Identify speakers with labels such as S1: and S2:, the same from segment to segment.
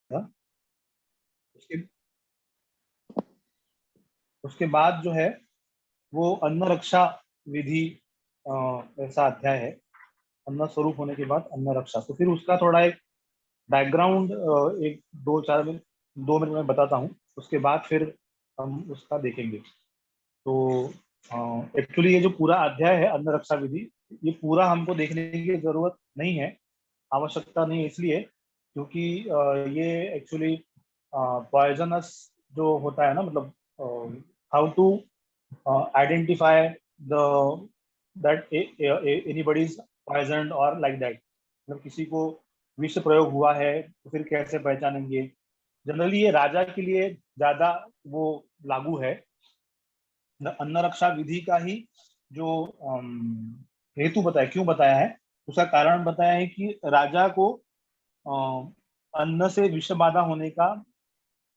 S1: था। उसके उसके बाद जो है वो अन्न रक्षा विधि ऐसा अध्याय है। अन्न स्वरूप होने के बाद अन्न रक्षा, तो फिर उसका थोड़ा एक बैकग्राउंड एक 2 मिनट में बताता हूँ। उसके बाद फिर हम उसका देखेंगे। तो एक्चुअली ये जो पूरा अध्याय है अन्न रक्षा विधि, ये पूरा हमको देखने की जरूरत नहीं है, आवश्यकता नहीं है, इसलिए क्योंकि ये एक्चुअली पॉइजनस जो होता है ना, मतलब how to identify the that anybody is poisoned or like that, मतलब किसी को विष प्रयोग हुआ है तो फिर कैसे पहचानेंगे। जनरली ये राजा के लिए ज्यादा वो लागू है। अन्न रक्षा विधि का ही जो हेतु बताया, क्यों बताया है, उसका कारण बताया है कि राजा को अन्न से विष बाधा होने का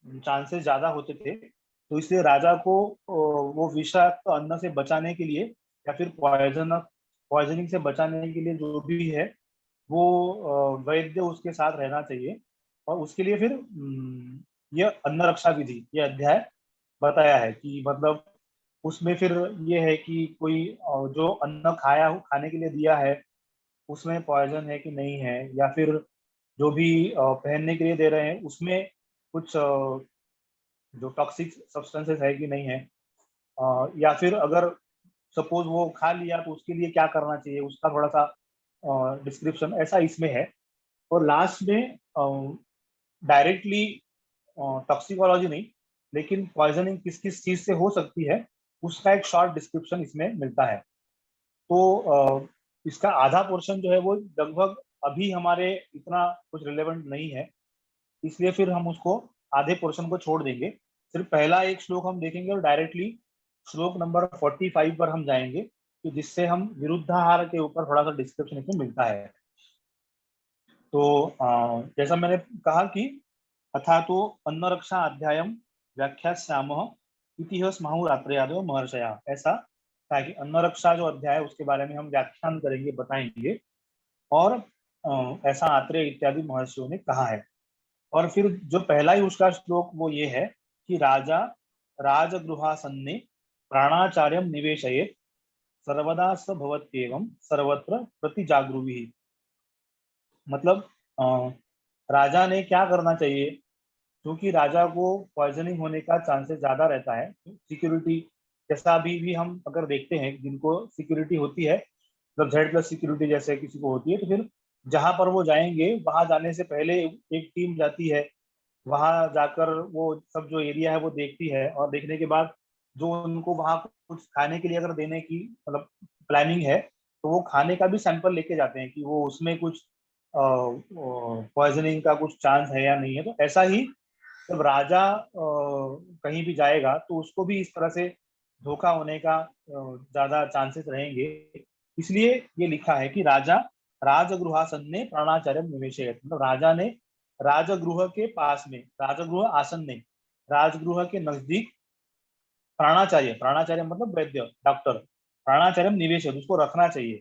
S1: चांसेस ज्यादा होते थे। तो इसलिए राजा को वो विषाक्त अन्न से बचाने के लिए या फिर पॉइजनिंग से बचाने के लिए जो भी है वो वैद्य उसके साथ रहना चाहिए। और उसके लिए फिर ये अन्न रक्षा विधि, ये अध्याय बताया है कि मतलब उसमें फिर ये है कि कोई जो अन्न खाने के लिए दिया है उसमें पॉइजन है कि नहीं है, या फिर जो भी पहनने के लिए दे रहे हैं उसमें कुछ जो टॉक्सिक सब्सटेंसेस है कि नहीं है। या फिर अगर सपोज वो खा लिया तो उसके लिए क्या करना चाहिए, उसका थोड़ा सा डिस्क्रिप्शन ऐसा इसमें है। और लास्ट में डायरेक्टली टॉक्सिकोलॉजी नहीं, लेकिन पॉइजनिंग किस किस चीज से हो सकती है उसका एक शॉर्ट डिस्क्रिप्शन इसमें मिलता है। तो इसका आधा पोर्शन जो है वो लगभग अभी हमारे इतना कुछ रिलेवेंट नहीं है, इसलिए फिर हम उसको आधे पोर्शन को छोड़ देंगे। सिर्फ पहला एक श्लोक हम देखेंगे और डायरेक्टली श्लोक नंबर 45 पर हम जाएंगे, कि जिससे हम विरुद्धाहार के ऊपर थोड़ा सा डिस्क्रिप्शन इसमें मिलता है। तो जैसा मैंने कहा कि अथा तो अन्न रक्षा अध्यायम व्याख्यास्यामः इति स्माहुरात्रयादयो महर्षया, ऐसा ताकि अन्न रक्षा जो अध्याय है उसके बारे में हम व्याख्यान करेंगे, बताएंगे। और ऐसा आत्रेय इत्यादि महर्षियों ने कहा है। और फिर जो पहला ही उसका श्लोक वो ये है कि राजा राजगृहासन्ने प्राणाचार्यम निवेशयेत् सर्वदा स भवत्येवं सर्वत्र प्रतिजागृहि। मतलब राजा ने क्या करना चाहिए, क्योंकि राजा को पॉइजनिंग होने का चांसेस ज्यादा रहता है। सिक्योरिटी जैसा अभी भी हम अगर देखते हैं जिनको सिक्योरिटी होती है, मतलब Z+ सिक्योरिटी जैसे किसी को होती है, तो फिर जहां पर वो जाएंगे वहां जाने से पहले एक टीम जाती है, वहां जाकर वो सब जो एरिया है वो देखती है, और देखने के बाद जो उनको वहां कुछ खाने के लिए अगर देने की मतलब प्लानिंग है, तो वो खाने का भी सैंपल लेके जाते हैं कि वो उसमें कुछ पॉइजनिंग का कुछ चांस है या नहीं है। तो ऐसा ही जब राजा कहीं भी जाएगा तो उसको भी इस तरह से धोखा होने का ज्यादा चांसेस रहेंगे। इसलिए ये लिखा है कि राजा राजगृहासन्ने प्राणाचार्य निवेशयत्, मतलब राजा ने राजगृह के पास में, राजगृह आसन ने, राजगृह के नजदीक प्राणाचार्य, प्राणाचार्य मतलब वैद्य डॉक्टर, प्राणाचार्य निवेश उसको रखना चाहिए।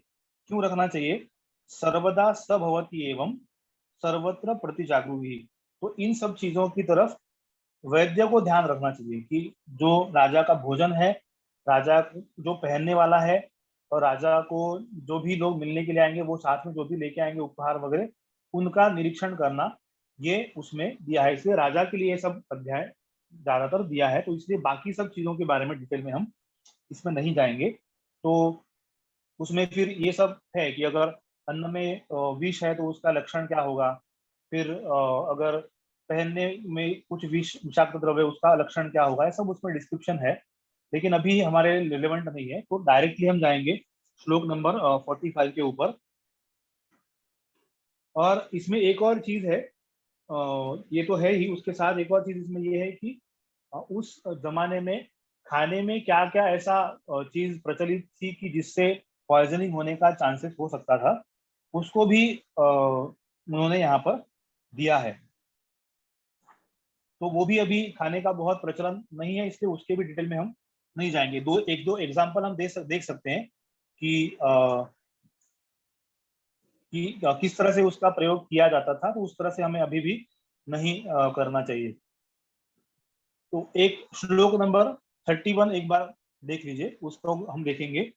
S1: क्यों रखना चाहिए, सर्वदा सभवती एवं सर्वत्र प्रतिजागृहि। तो इन सब चीजों की तरफ वैद्य को ध्यान रखना चाहिए कि जो राजा का भोजन है, राजा जो पहनने वाला है, और राजा को जो भी लोग मिलने के लिए आएंगे वो साथ में जो भी लेके आएंगे उपहार वगैरह, उनका निरीक्षण करना, ये उसमें दिया है। इसलिए राजा के लिए ये सब अध्याय ज्यादातर दिया है, तो इसलिए बाकी सब चीजों के बारे में डिटेल में हम इसमें नहीं जाएंगे। तो उसमें फिर ये सब है कि अगर अन्न में विष है तो उसका लक्षण क्या होगा, फिर अगर पहनने में कुछ विषाक्त द्रव्य उसका लक्षण क्या होगा, ये सब उसमें डिस्क्रिप्शन है। लेकिन अभी हमारे रिलेवेंट नहीं है, तो डायरेक्टली हम जाएंगे श्लोक नंबर 45 के ऊपर। और इसमें एक और चीज है, ये तो है ही, उसके साथ एक और चीज इसमें ये है कि उस जमाने में खाने में क्या क्या ऐसा चीज प्रचलित थी कि जिससे पॉइजनिंग होने का चांसेस हो सकता था, उसको भी उन्होंने यहाँ पर दिया है। तो वो भी अभी खाने का बहुत प्रचलन नहीं है, इसलिए उसके भी डिटेल में हम नहीं जाएंगे। एक दो एग्जांपल हम देख सकते हैं कि किस तरह से उसका प्रयोग किया जाता था, तो उस तरह से हमें अभी भी नहीं करना चाहिए। तो एक श्लोक नंबर 31 एक बार देख लीजिए, उसको हम देखेंगे।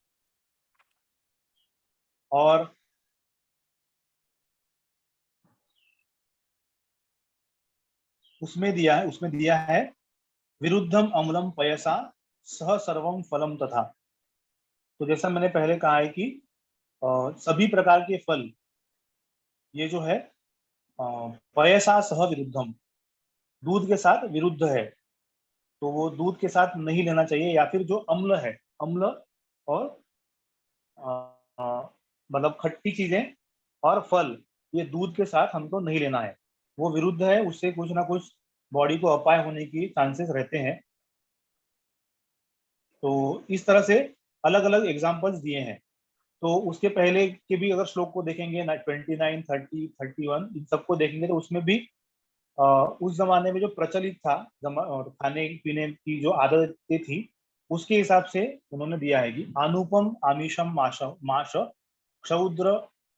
S1: और उसमें दिया है विरुद्धम अम्लम पयसा सह सर्वम फलम तथा। तो जैसा मैंने पहले कहा है कि सभी प्रकार के फल, ये जो है पयसा सह विरुद्धम, दूध के साथ विरुद्ध है। तो वो दूध के साथ नहीं लेना चाहिए, या फिर जो अम्ल है, अम्ल और अ, अ, मतलब खट्टी चीजें और फल, ये दूध के साथ हमको नहीं लेना है। वो विरुद्ध है, उससे कुछ ना कुछ बॉडी को अपाय होने की चांसेस रहते हैं। तो इस तरह से अलग अलग एग्जाम्पल्स दिए हैं। तो उसके पहले के भी अगर श्लोक को देखेंगे ना, 29, 30, 31, इन सबको देखेंगे तो उसमें भी अ, उस जमाने में जो प्रचलित था, खाने पीने की जो आदतें थी, उसके हिसाब से उन्होंने दिया है कि अनुपम आमिषम माश माश क्षौद्र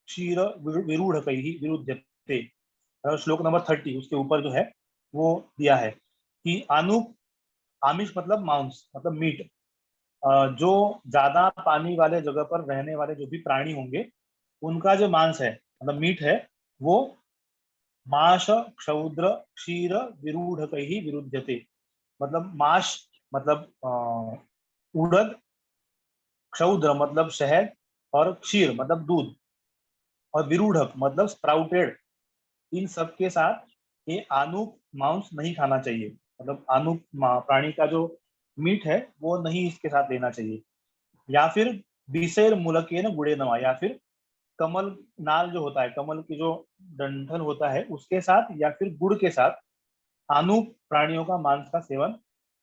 S1: क्षीर विरूढ़ कई विरुद्धते। श्लोक नंबर 30 उसके ऊपर जो है वो दिया है कि अनुप, आमिष मतलब मांस मतलब मीट, जो ज्यादा पानी वाले जगह पर रहने वाले जो भी प्राणी होंगे, उनका जो मांस है मतलब मीट है, वो माश क्षौद्र क्षीर विरूढ़ ही विरुद्धते। मतलब माश मतलब उड़द, क्षौद्र मतलब शहद, और क्षीर मतलब दूध, और विरूढ़क मतलब स्प्राउटेड, इन सब के साथ ये आनुक मांस नहीं खाना चाहिए। मतलब आनुक प्राणी का जो मीट है वो नहीं इसके साथ लेना चाहिए। या फिर बिसेर मुलके न गुड़े नवा, या फिर कमल नाल जो होता है, कमल की जो डंठल होता है उसके साथ, या फिर गुड़ के साथ आनुक प्राणियों का मांस का सेवन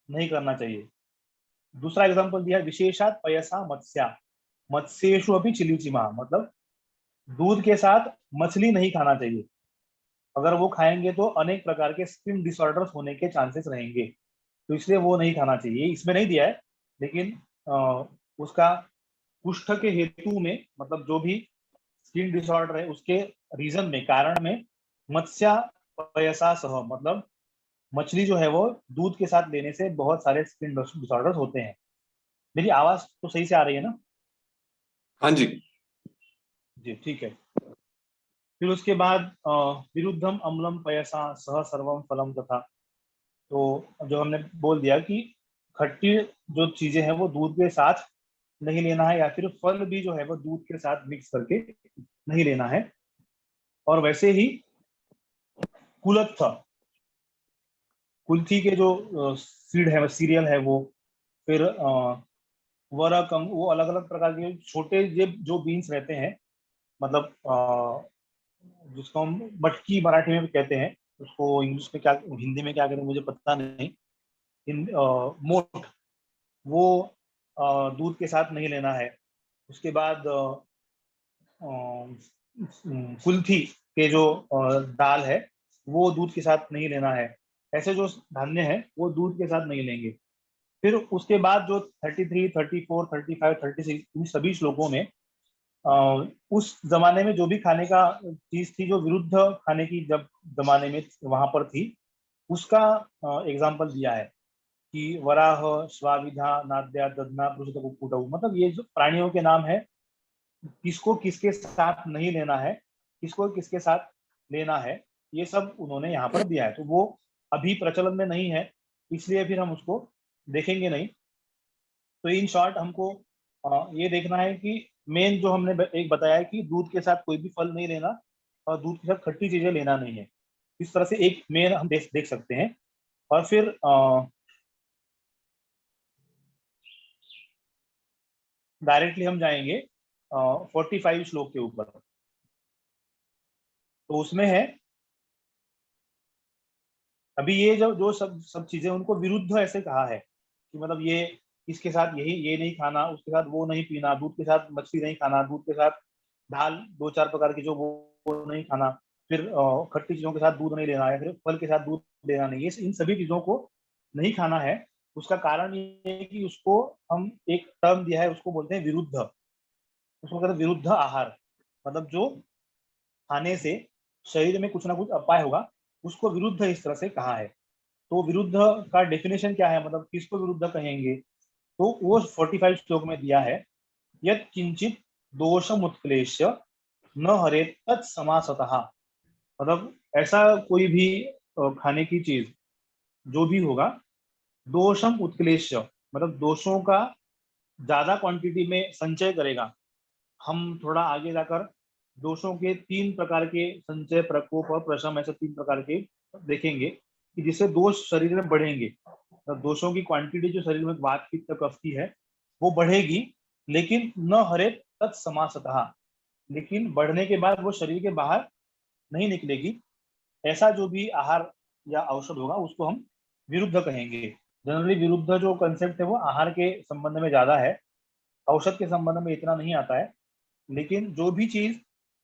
S1: नहीं करना चाहिए। दूसरा एग्जांपल दिया है विशेषात पयसा मत्स्या मत्स्येषु अभी चिलीचिमा, मतलब दूध के साथ मछली नहीं खाना चाहिए। अगर वो खाएंगे तो अनेक प्रकार के स्किन डिसऑर्डर्स होने के चांसेस रहेंगे, तो इसलिए वो नहीं खाना चाहिए। इसमें नहीं दिया है, लेकिन उसका कुष्ठ के हेतु में, मतलब जो भी स्किन डिसऑर्डर है उसके रीजन में, कारण में मत्स्या पयसा सह, मतलब मछली जो है वो दूध के साथ लेने से बहुत सारे स्किन डिसऑर्डर्स होते हैं। मेरी आवाज तो सही से आ रही है ना?
S2: हाँ जी।
S1: जी ठीक है। फिर उसके बाद विरुद्धम अम्लम पयसा सह सर्वम फलम तथा। तो जो हमने बोल दिया कि खट्टी जो चीजें हैं वो दूध के साथ नहीं लेना है, या फिर फल भी जो है वो दूध के साथ मिक्स करके नहीं लेना है। और वैसे ही कुलत्थ, कुल्थी के जो सीड है, सीरियल है वो, फिर वरकम, वो अलग अलग प्रकार के छोटे जो बीन्स रहते हैं, मतलब जिसको हम मटकी मराठी में भी कहते हैं, उसको इंग्लिश में क्या, हिंदी में क्या कहते हैं मुझे पता नहीं। मोठ, वो दूध के साथ नहीं लेना है। उसके बाद कुल्थी के जो दाल है वो दूध के साथ नहीं लेना है। ऐसे जो धान्य है वो दूध के साथ नहीं लेंगे। फिर उसके बाद जो 33, 34, 35, 36 इन सभी श्लोकों में उस जमाने में जो भी खाने का चीज थी जो विरुद्ध खाने की, जब जमाने में वहां पर थी, उसका एग्जाम्पल दिया है कि वराह स्वाविधा नाद्या दधना पृषद कुक्कुटऊ, मतलब ये जो प्राणियों के नाम है, किसको किसके साथ नहीं लेना है, किसको किसके साथ लेना है, ये सब उन्होंने यहाँ पर दिया है। तो वो अभी प्रचलन में नहीं है, इसलिए फिर हम उसको देखेंगे नहीं। तो इन शॉर्ट हमको ये देखना है कि मेन जो हमने एक बताया है कि दूध के साथ कोई भी फल नहीं लेना, और दूध के साथ खट्टी चीजें लेना नहीं है। इस तरह से एक मेन हम देख सकते हैं। और फिर डायरेक्टली हम जाएंगे 45 श्लोक के ऊपर। तो उसमें है, अभी ये जो जो सब सब चीजें उनको विरुद्ध ऐसे कहा है कि मतलब ये इसके साथ यही ये नहीं खाना, उसके साथ वो नहीं पीना, दूध के साथ मछली नहीं खाना, दूध के साथ दाल दो चार प्रकार की जो वो नहीं खाना, फिर खट्टी चीजों के साथ दूध नहीं लेना है, फिर फल के साथ दूध लेना नहीं, ये इन सभी चीजों को नहीं खाना है। उसका कारण ये है कि उसको हम एक टर्म दिया है, उसको बोलते हैं विरुद्ध, उसको कहते हैं विरुद्ध आहार। मतलब जो खाने से शरीर में कुछ ना कुछ अपाय होगा, उसको विरुद्ध इस तरह से कहा है। तो विरुद्ध का डेफिनेशन क्या है, मतलब किसको विरुद्ध कहेंगे, तो वो 45 श्लोक में दिया है। यत् किंचित दोषम उत्क्लेश्य न हरेत तत्समासतः। मतलब ऐसा कोई भी खाने की चीज जो भी होगा, दोषम उत्क्लेश्य मतलब दोषों का ज्यादा क्वांटिटी में संचय करेगा। हम थोड़ा आगे जाकर दोषों के 3 प्रकार के संचय, प्रकोप और प्रशम, ऐसे 3 प्रकार के देखेंगे कि जिससे दोष शरीर में बढ़ेंगे। तो दोषों की क्वांटिटी जो शरीर में वात पित्त कफ की है वो बढ़ेगी, लेकिन न हरे तत्समासतः, लेकिन बढ़ने के बाद वो शरीर के बाहर नहीं निकलेगी। ऐसा जो भी आहार या औषध होगा उसको हम विरुद्ध कहेंगे। जनरली विरुद्ध जो कंसेप्ट है वो आहार के संबंध में ज्यादा है, औषध के संबंध में इतना नहीं आता है। लेकिन जो भी चीज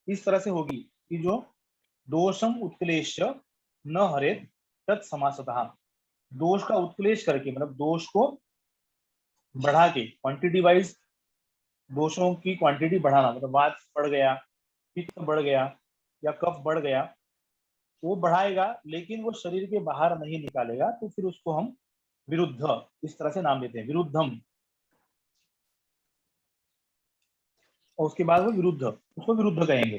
S1: इस तरह से होगी कि जो दोषम उत्क्लेश न हरे तत्समासतः, दोष का उत्क्लेश करके मतलब दोष को बढ़ा के क्वांटिटी वाइज दोषों की क्वांटिटी बढ़ाना, मतलब वात बढ़ गया, पित्त बढ़ गया या कफ बढ़ गया, वो बढ़ाएगा लेकिन वो शरीर के बाहर नहीं निकालेगा, तो फिर उसको हम विरुद्ध इस तरह से नाम देते हैं, विरुद्धम। और उसके बाद वो विरुद्ध, उसको विरुद्ध कहेंगे।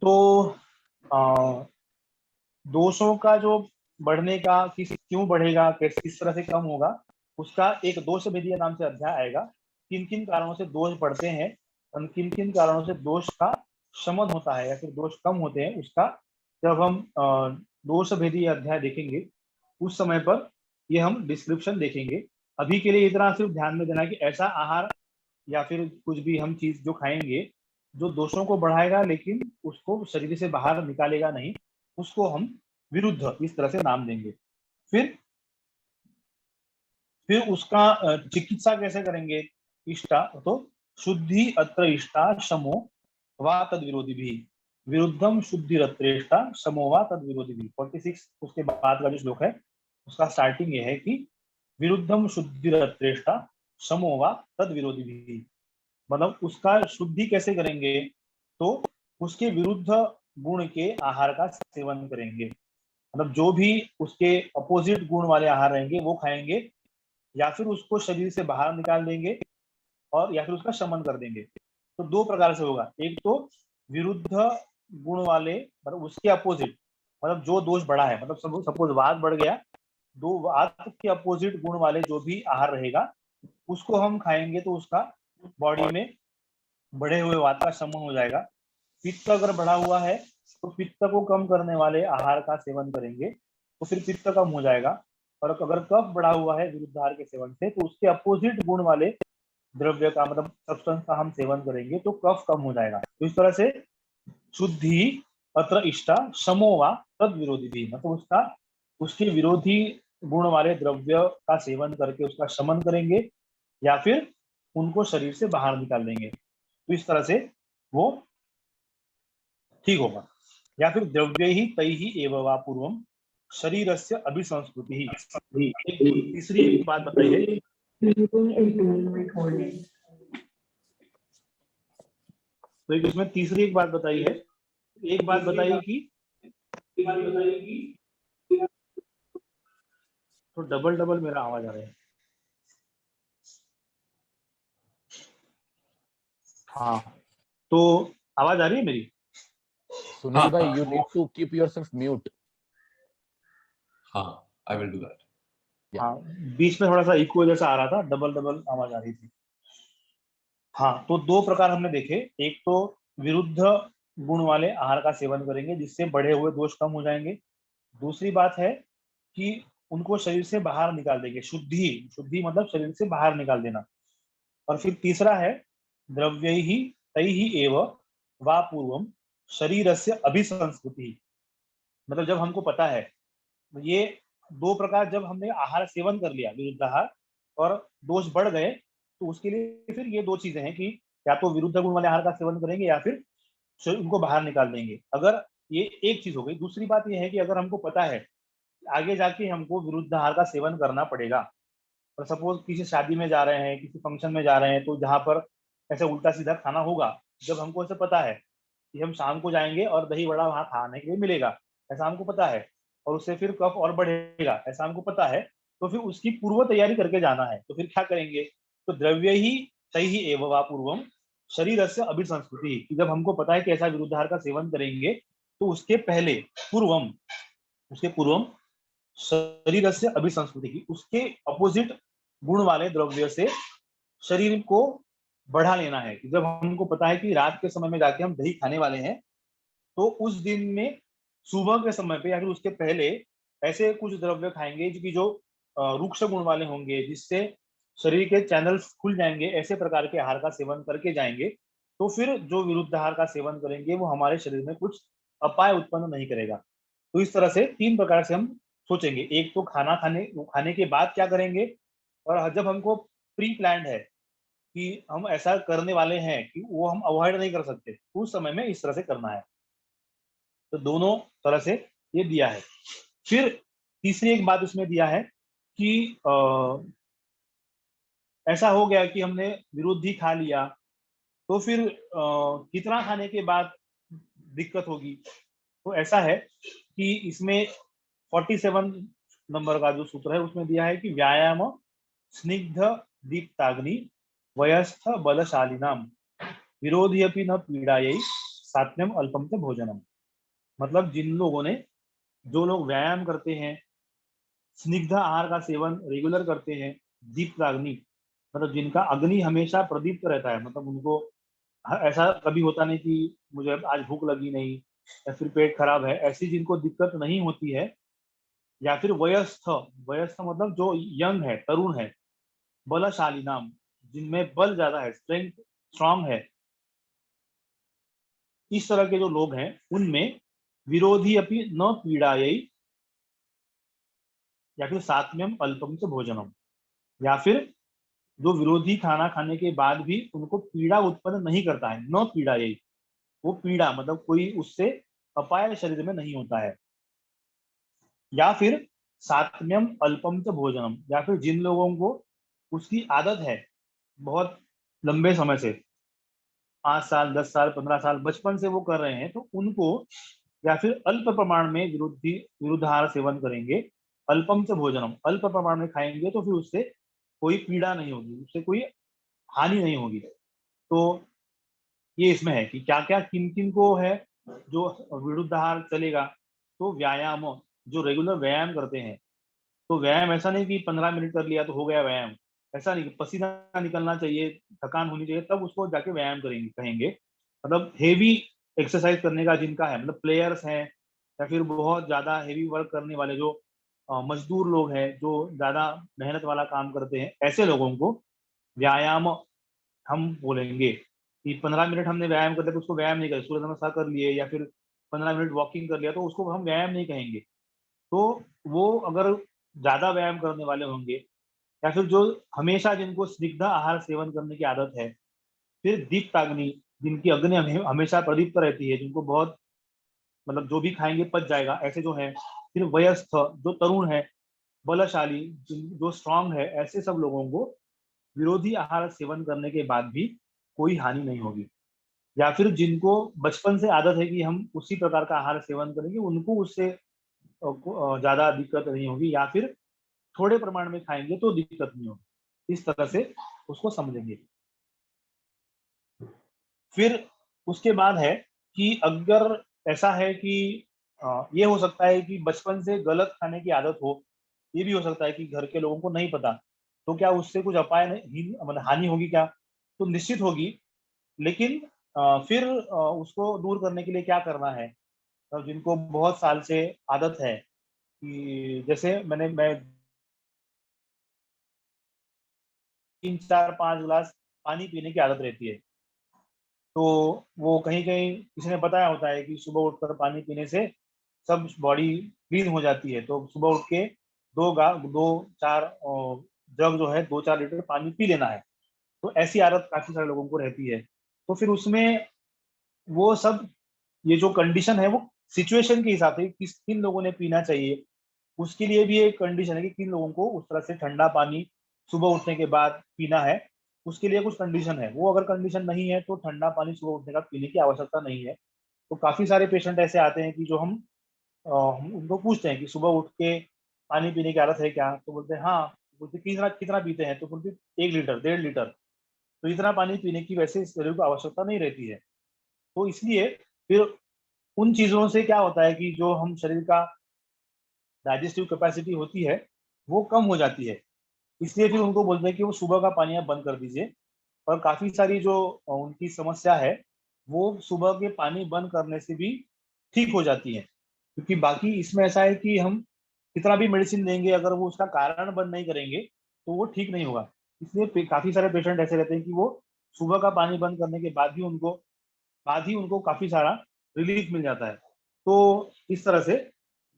S1: तो दोषों का जो बढ़ने का क्यों बढ़ेगा, किस तरह से कम होगा, उसका एक दोष भेदीय नाम से अध्याय आएगा। किन किन कारणों से दोष बढ़ते हैं और किन किन कारणों से दोष का शमन होता है या फिर दोष कम होते हैं, उसका जब हम दोष भेदीय अध्याय देखेंगे उस समय पर ये हम डिस्क्रिप्शन देखेंगे। अभी के लिए इतना सिर्फ ध्यान में देना कि ऐसा आहार या फिर कुछ भी हम चीज जो खाएंगे जो दोषों को बढ़ाएगा लेकिन उसको शरीर से बाहर निकालेगा नहीं, उसको हम विरुद्ध इस तरह से नाम देंगे। फिर उसका चिकित्सा कैसे करेंगे, इष्टा तो शुद्धि अत्र इष्टा शमो वा तद विरोधी भी, विरुद्धम शुद्धि अत्रेष्टा शमो वा तद विरोधी भी। 46 उसके बाद का जो श्लोक है उसका स्टार्टिंग ये है कि विरुद्धम शुद्धि अत्रेष्टा शमो वा तद विरोधी भी, मतलब उसका शुद्धि कैसे करेंगे, तो उसके विरुद्ध गुण के आहार का सेवन करेंगे। मतलब जो भी उसके अपोजिट गुण वाले आहार रहेंगे वो खाएंगे, या फिर उसको शरीर से बाहर निकाल देंगे और या फिर उसका शमन कर देंगे। तो 2 प्रकार से होगा, एक तो विरुद्ध गुण वाले मतलब उसके अपोजिट, मतलब जो दोष बढ़ा है, मतलब सपोज वात बढ़ गया, दो वात के अपोजिट गुण वाले जो भी आहार रहेगा उसको हम खाएंगे तो उसका बॉडी में बढ़े हुए वात का शमन हो जाएगा। पित्त अगर बढ़ा हुआ है तो पित्त को कम करने वाले आहार का सेवन करेंगे तो फिर पित्त कम हो जाएगा। और अगर कफ बढ़ा हुआ है विरुद्ध आहार के सेवन से तो उसके अपोजिट गुण वाले द्रव्य का मतलब सब्सटेंस का हम सेवन करेंगे तो कफ कम हो जाएगा। तो इस तरह से शुद्धि अत्र इष्टा शमो वा तद विरोधी भी, मतलब उसका उसके विरोधी गुण वाले द्रव्य का सेवन करके उसका शमन करेंगे या फिर उनको शरीर से बाहर निकाल देंगे, तो इस तरह से वो ठीक होगा। या फिर द्रव्य ही तय ही एवं वा पूर्वम शरीर से अभिसंस्कृति ही। एक तीसरी बात बताई है, तो एक उसमें तीसरी एक बात बताई है, एक बात बताई कि तो डबल डबल मेरा आवाज आ रहा है। हाँ, तो आवाज आ रही है मेरी?
S2: सुनील भाई, you need to keep yourself mute.
S3: हाँ, I will do that.
S1: हाँ, बीच में थोड़ा सा इको जैसा आ रहा था, डबल डबल आवाज आ रही थी। हाँ, तो 2 प्रकार हमने देखे, एक तो विरुद्ध गुण वाले आहार का सेवन करेंगे जिससे बढ़े हुए दोष कम हो जाएंगे। दूसरी बात है कि उनको शरीर से बाहर निकाल देंगे, शुद्धि, शुद्धि मतलब शरीर से बाहर निकाल देना। और फिर तीसरा है द्रव्य ही तय ही एव वा पूर्वम शरीर से अभिसंस्कृति, मतलब जब हमको पता है ये 2 प्रकार, जब हमने आहार सेवन कर लिया विरुद्ध आहार और दोष बढ़ गए तो उसके लिए फिर ये 2 चीजें हैं कि या तो विरुद्ध गुण वाले आहार का सेवन करेंगे या फिर उनको बाहर निकाल देंगे। अगर ये एक चीज हो गई। दूसरी बात ये है कि अगर हमको पता है आगे जाके हमको विरुद्ध आहार का सेवन करना पड़ेगा, और सपोज किसी शादी में जा रहे हैं, किसी फंक्शन में जा रहे हैं, तो जहाँ पर ऐसे उल्टा सीधा खाना होगा, जब हमको ऐसे पता है कि हम शाम को जाएंगे और दही बड़ा वहाँ खाने के लिए मिलेगा, ऐसा हमको पता है, और उससे फिर कफ और बढ़ेगा ऐसा हमको पता है, तो फिर उसकी पूर्व तैयारी करके जाना है। तो फिर क्या करेंगे, तो द्रव्य ही तैहि एव वा पूर्वम शरीरस्य अभिसंस्कृति, कि जब हमको पता है कि ऐसा विरुद्धाहार का सेवन करेंगे तो उसके पहले उसके पूर्वम शरीरस्य अभिसंस्कृति की, उसके अपोजिट गुण वाले द्रव्य से शरीर को बढ़ा लेना है। कि जब हमको पता है कि रात के समय में जाके हम दही खाने वाले हैं, तो उस दिन में सुबह के समय पे या फिर उसके पहले ऐसे कुछ द्रव्य खाएंगे जो रुक्ष गुण वाले होंगे, जिससे शरीर के चैनल्स खुल जाएंगे। ऐसे प्रकार के आहार का सेवन करके जाएंगे, तो फिर जो विरुद्ध आहार का सेवन करेंगे वो हमारे शरीर में कुछ अपाय उत्पन्न नहीं करेगा। तो इस तरह से 3 प्रकार से हम सोचेंगे। एक तो खाने के बाद क्या करेंगे, और जब हमको प्री प्लान्ड है कि हम ऐसा करने वाले हैं कि वो हम अवॉइड नहीं कर सकते, उस समय में इस तरह से करना है। तो दोनों तरह से ये दिया है। फिर तीसरी एक बात उसमें दिया है कि ऐसा हो गया कि हमने विरुद्ध ही खा लिया, तो फिर कितना खाने के बाद दिक्कत होगी। तो ऐसा है कि इसमें 47 नंबर का जो सूत्र है उसमें दिया है कि व्यायाम स्निग्ध दीप्ताग्नि वयस्थ बलशालिनाम विरोधी अपि न पीड़ायै सात्म्यम अल्पम च भोजनम। मतलब जो लोग व्यायाम करते हैं, स्निग्ध आहार का सेवन रेगुलर करते हैं, दीप्ताग्नि मतलब जिनका अग्नि हमेशा प्रदीप्त रहता है, मतलब उनको ऐसा कभी होता नहीं कि मुझे आज भूख लगी नहीं या फिर पेट खराब है, ऐसी जिनको दिक्कत नहीं होती है। या फिर वयस्थ वयस्थ मतलब जो यंग है, तरुण है। बलशाली नाम जिनमें बल ज्यादा है, स्ट्रेंथ स्ट्रांग है, इस तरह के जो लोग हैं उनमें विरोधी अपनी न पीड़ायै या फिर सात्म्यम अल्पम से भोजनम, या फिर जो विरोधी खाना खाने के बाद भी उनको पीड़ा उत्पन्न नहीं करता है। न पीड़ा यही, वो पीड़ा मतलब कोई उससे अपाय शरीर में नहीं होता है। या फिर सात्म्यम अल्पम च भोजनम, या फिर जिन लोगों को उसकी आदत है बहुत लंबे समय से, 5 साल 10 साल 15 साल बचपन से वो कर रहे हैं, तो उनको या फिर अल्प प्रमाण में विरुद्धाहार सेवन करेंगे। अल्पम से भोजनम, अल्प प्रमाण में खाएंगे तो फिर उससे कोई पीड़ा नहीं होगी, उससे कोई हानि नहीं होगी। तो ये इसमें है कि क्या क्या किन किन को है जो विरुद्धाहार चलेगा। तो व्यायाम, जो रेगुलर व्यायाम करते हैं, तो व्यायाम ऐसा नहीं कि 15 मिनट कर लिया तो हो गया व्यायाम। ऐसा नहीं, पसीना निकलना चाहिए, थकान होनी चाहिए, तब उसको जाके व्यायाम करेंगे कहेंगे। मतलब हेवी एक्सरसाइज करने का जिनका है, मतलब प्लेयर्स हैं या फिर बहुत ज्यादा हेवी वर्क करने वाले जो मजदूर लोग हैं, जो ज्यादा मेहनत वाला काम करते हैं, ऐसे लोगों को व्यायाम हम बोलेंगे। कि 15 मिनट हमने व्यायाम कर लिया तो उसको व्यायाम नहीं करें, सूर्य नमस्कार कर लिए या फिर 15 मिनट वॉकिंग कर लिया तो उसको हम व्यायाम नहीं कहेंगे। तो वो अगर ज्यादा व्यायाम करने वाले होंगे, या फिर जो हमेशा जिनको स्निग्ध आहार सेवन करने की आदत है, फिर दीप्ताग्नि जिनकी अग्नि हमेशा प्रदीप्त रहती है, जिनको बहुत मतलब जो भी खाएंगे पच जाएगा, ऐसे जो है। फिर वयस्थ जो तरुण है, बलशाली जो स्ट्रांग है, ऐसे सब लोगों को विरोधी आहार सेवन करने के बाद भी कोई हानि नहीं होगी। या फिर जिनको बचपन से आदत है कि हम उसी प्रकार का आहार सेवन करेंगे, उनको उससे ज्यादा दिक्कत नहीं होगी, या फिर थोड़े प्रमाण में खाएंगे तो दिक्कत नहीं होगी। इस तरह से उसको समझेंगे। फिर उसके बाद है कि अगर ऐसा है कि ये हो सकता है कि बचपन से गलत खाने की आदत हो, ये भी हो सकता है कि घर के लोगों को नहीं पता, तो क्या उससे कुछ अपाय नहीं मतलब हानि होगी क्या, तो निश्चित होगी। लेकिन फिर उसको दूर करने के लिए क्या करना है। तो जिनको बहुत साल से आदत है कि जैसे मैं 3 4 5 गिलास पानी पीने की आदत रहती है, तो वो कहीं कहीं किसी ने बताया होता है कि सुबह उठकर पानी पीने से सब बॉडी क्लीन हो जाती है। तो सुबह उठ के 2 4 जग जो है 2 4 लीटर पानी पी लेना है। तो ऐसी आदत काफी सारे लोगों को रहती है। तो फिर उसमें वो सब ये जो कंडीशन है वो सिचुएशन के हिसाब से किन लोगों ने पीना चाहिए, उसके लिए भी एक कंडीशन है कि किन लोगों को उस तरह से ठंडा पानी सुबह उठने के बाद पीना है। उसके लिए कुछ कंडीशन है, वो अगर कंडीशन नहीं है तो ठंडा पानी सुबह उठने का पीने की आवश्यकता नहीं है। तो काफी सारे पेशेंट ऐसे आते हैं कि जो हम हम उनको पूछते हैं कि सुबह उठ के पानी पीने की आदत है क्या, तो बोलते हैं हाँ। बोलते कितना कितना पीते हैं, तो बोलते 1 लीटर 1.5 लीटर। तो इतना पानी पीने की वैसे शरीर को आवश्यकता नहीं रहती है। तो इसलिए फिर उन चीजों से क्या होता है कि जो हम शरीर का डाइजेस्टिव कैपेसिटी होती है वो कम हो जाती है। इसलिए फिर उनको बोलते हैं कि वो सुबह का पानी आप बंद कर दीजिए। और काफी सारी जो उनकी समस्या है वो सुबह के पानी बंद करने से भी ठीक हो जाती है। क्योंकि बाकी इसमें ऐसा है कि हम कितना भी मेडिसिन देंगे, अगर वो उसका कारण बंद नहीं करेंगे तो वो ठीक नहीं होगा। इसलिए काफी सारे पेशेंट ऐसे रहते हैं कि वो सुबह का पानी बंद करने के बाद ही उनको काफी सारा रिलीफ मिल जाता है। तो इस तरह से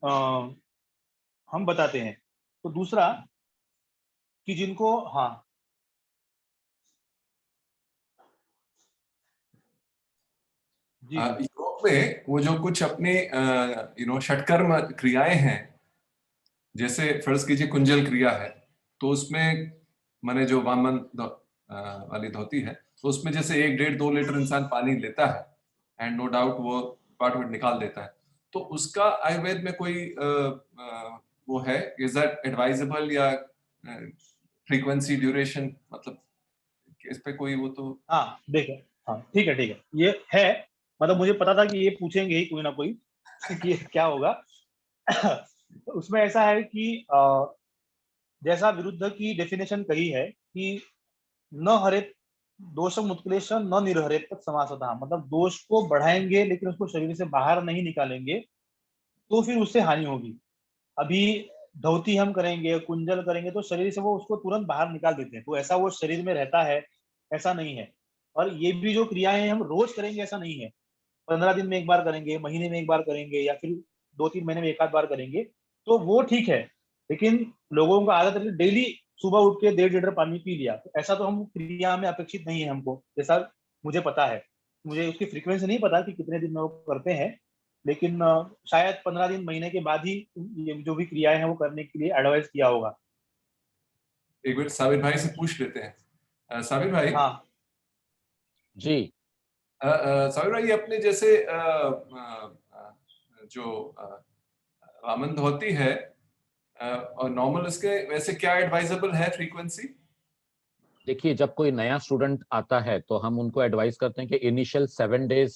S1: अ, हम बताते हैं। तो दूसरा कि जिनको, हाँ जी जी
S3: योग में वो जो कुछ अपने षटकर्म क्रियाएं हैं, जैसे फर्ज कीजिए कुंजल क्रिया है, तो उसमें माने जो वामन वाली धोती है, तो उसमें जैसे 1, 1.5, 2 लीटर इंसान पानी लेता है एंड नो डाउट वो पार्ट निकाल देता है। तो उसका आयुर्वेद में कोई वो है, इज दैट एडवाइजेबल, या फ्रीक्वेंसी ड्यूरेशन, मतलब इस पे कोई वो तो।
S1: हाँ देखिए, हाँ ठीक है ठीक है, ये है। मतलब मुझे पता था कि ये पूछेंगे ही कोई ना कोई कि ये क्या होगा। तो उसमें ऐसा है कि जैसा विरुद्ध की डेफिनेशन कही है कि न हरेत दोषम उत्क्लेशम न निर्हरेत तक समासतः, मतलब दोष को बढ़ाएंगे लेकिन उसको शरीर से बाहर नहीं निकालेंगे तो फिर उससे हानि होगी। अभी धौती हम करेंगे, कुंजल करेंगे तो शरीर से वो उसको तुरंत बाहर निकाल देते हैं, तो ऐसा वो शरीर में रहता है, ऐसा नहीं है। और ये भी जो क्रियाएं हम रोज करेंगे ऐसा नहीं है। 15 दिन में एक बार करेंगे, महीने में एक बार करेंगे, या फिर 2-3 महीने में एक आध बार करेंगे तो वो ठीक है। लेकिन लोगों को आदत है डेली सुबह उठ के 1.5 लीटर पानी पी लिया, तो ऐसा तो हम क्रिया में अपेक्षित नहीं है हमको, जैसा मुझे पता है। मुझे उसकी फ्रीक्वेंसी नहीं पता कि कितने दिन में वो करते हैं, लेकिन शायद 15 दिन महीने के बाद ही ये जो भी क्रियाएं हैं वो करने के लिए एडवाइस किया होगा।
S3: एक बार साबिर भाई से पूछ लेते हैं। साबिर भाई,
S1: हाँ
S2: जी।
S3: साबिर भाई, अपने जैसे जो वामन धोती है, और नॉर्मल इसके वैसे क्या एडवाइजेबल है फ्रीक्वेंसी?
S2: देखिए, जब कोई नया स्टूडेंट आता है तो हम उनको एडवाइस करते हैं कि initial 7 days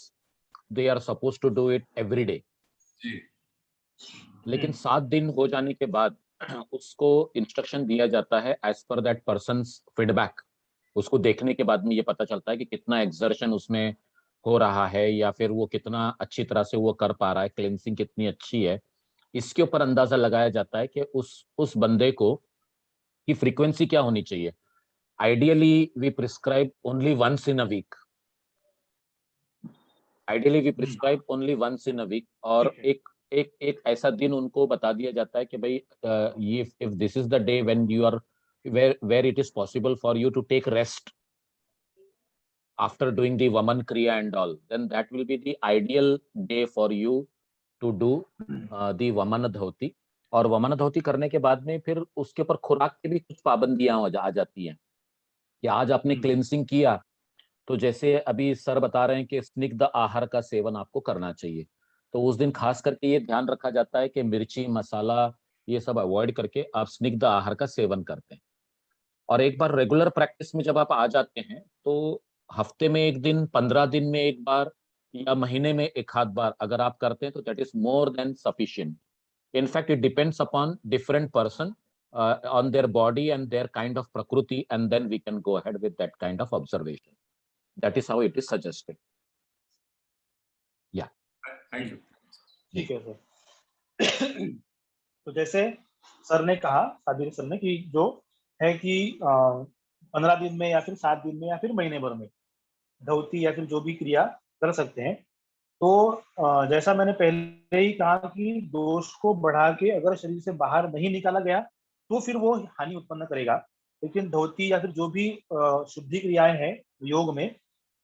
S2: they are suppose to do it every day.
S3: जी।
S2: लेकिन 7 दिन हो जाने के बाद उसको इंस्ट्रक्शन दिया जाता है as per that persons feedback. उसको देखने के बाद में ये पता चलता है कि कितना एक्सर्शन उसमें हो रहा है, या फिर वो कितना अच्छी तरह से वो कर पा रहा है, क्लेंसिंग कितनी अच्छी है। इसके ऊपर अंदाजा लगाया जाता है कि उस बंदे को की फ्रीक्वेंसी क्या होनी चाहिए। Ideally we prescribe only once in a week. Ideally we prescribe only once in a week. और
S1: ठीक है।
S2: एक ऐसा दिन उनको बता दिया जाता है कि भाई, ये if this is the day when you are where it is possible for you to take rest after doing the Vaman Kriya and all, then that will be the ideal day for you to do the Vaman Dhoti। और वमन धोती करने के बाद में फिर उसके ऊपर खुराक की भी कुछ पाबंदियां आ जाती हैं कि आज आपने क्लिनसिंग किया तो जैसे अभी सर बता रहे हैं कि स्निग्ध आहार का सेवन आपको करना चाहिए, तो उस दिन खास करके ये ध्यान रखा जाता है कि मिर्ची मसाला ये सब अवॉइड करके आप स्निग्ध आहार का सेवन करते हैं। और एक बार रेगुलर प्रैक्टिस में जब आप आ जाते हैं तो हफ्ते में एक दिन, 15 दिन में एक बार, या महीने में एक आध बार अगर आप करते हैं तो that is more than sufficient. In fact it depends upon different person on their body and their kind of prakriti, and then we can go ahead with that kind of observation. That is how it is suggested. Yeah.
S3: Thank you.
S1: ठीक है sir. तो जैसे sir ने कहा, Sabir sir ने, कि जो है कि 15 दिन में या फिर 7 दिन में या फिर महीने भर में धौती या फिर जो भी क्रिया कर सकते हैं। तो जैसा मैंने पहले ही कहा कि दोष को बढ़ा के अगर शरीर से बाहर नहीं निकाला गया तो फिर वो हानि उत्पन्न करेगा। लेकिन धौती या फिर जो भी शुद्धि क्रियाएं हैं योग में,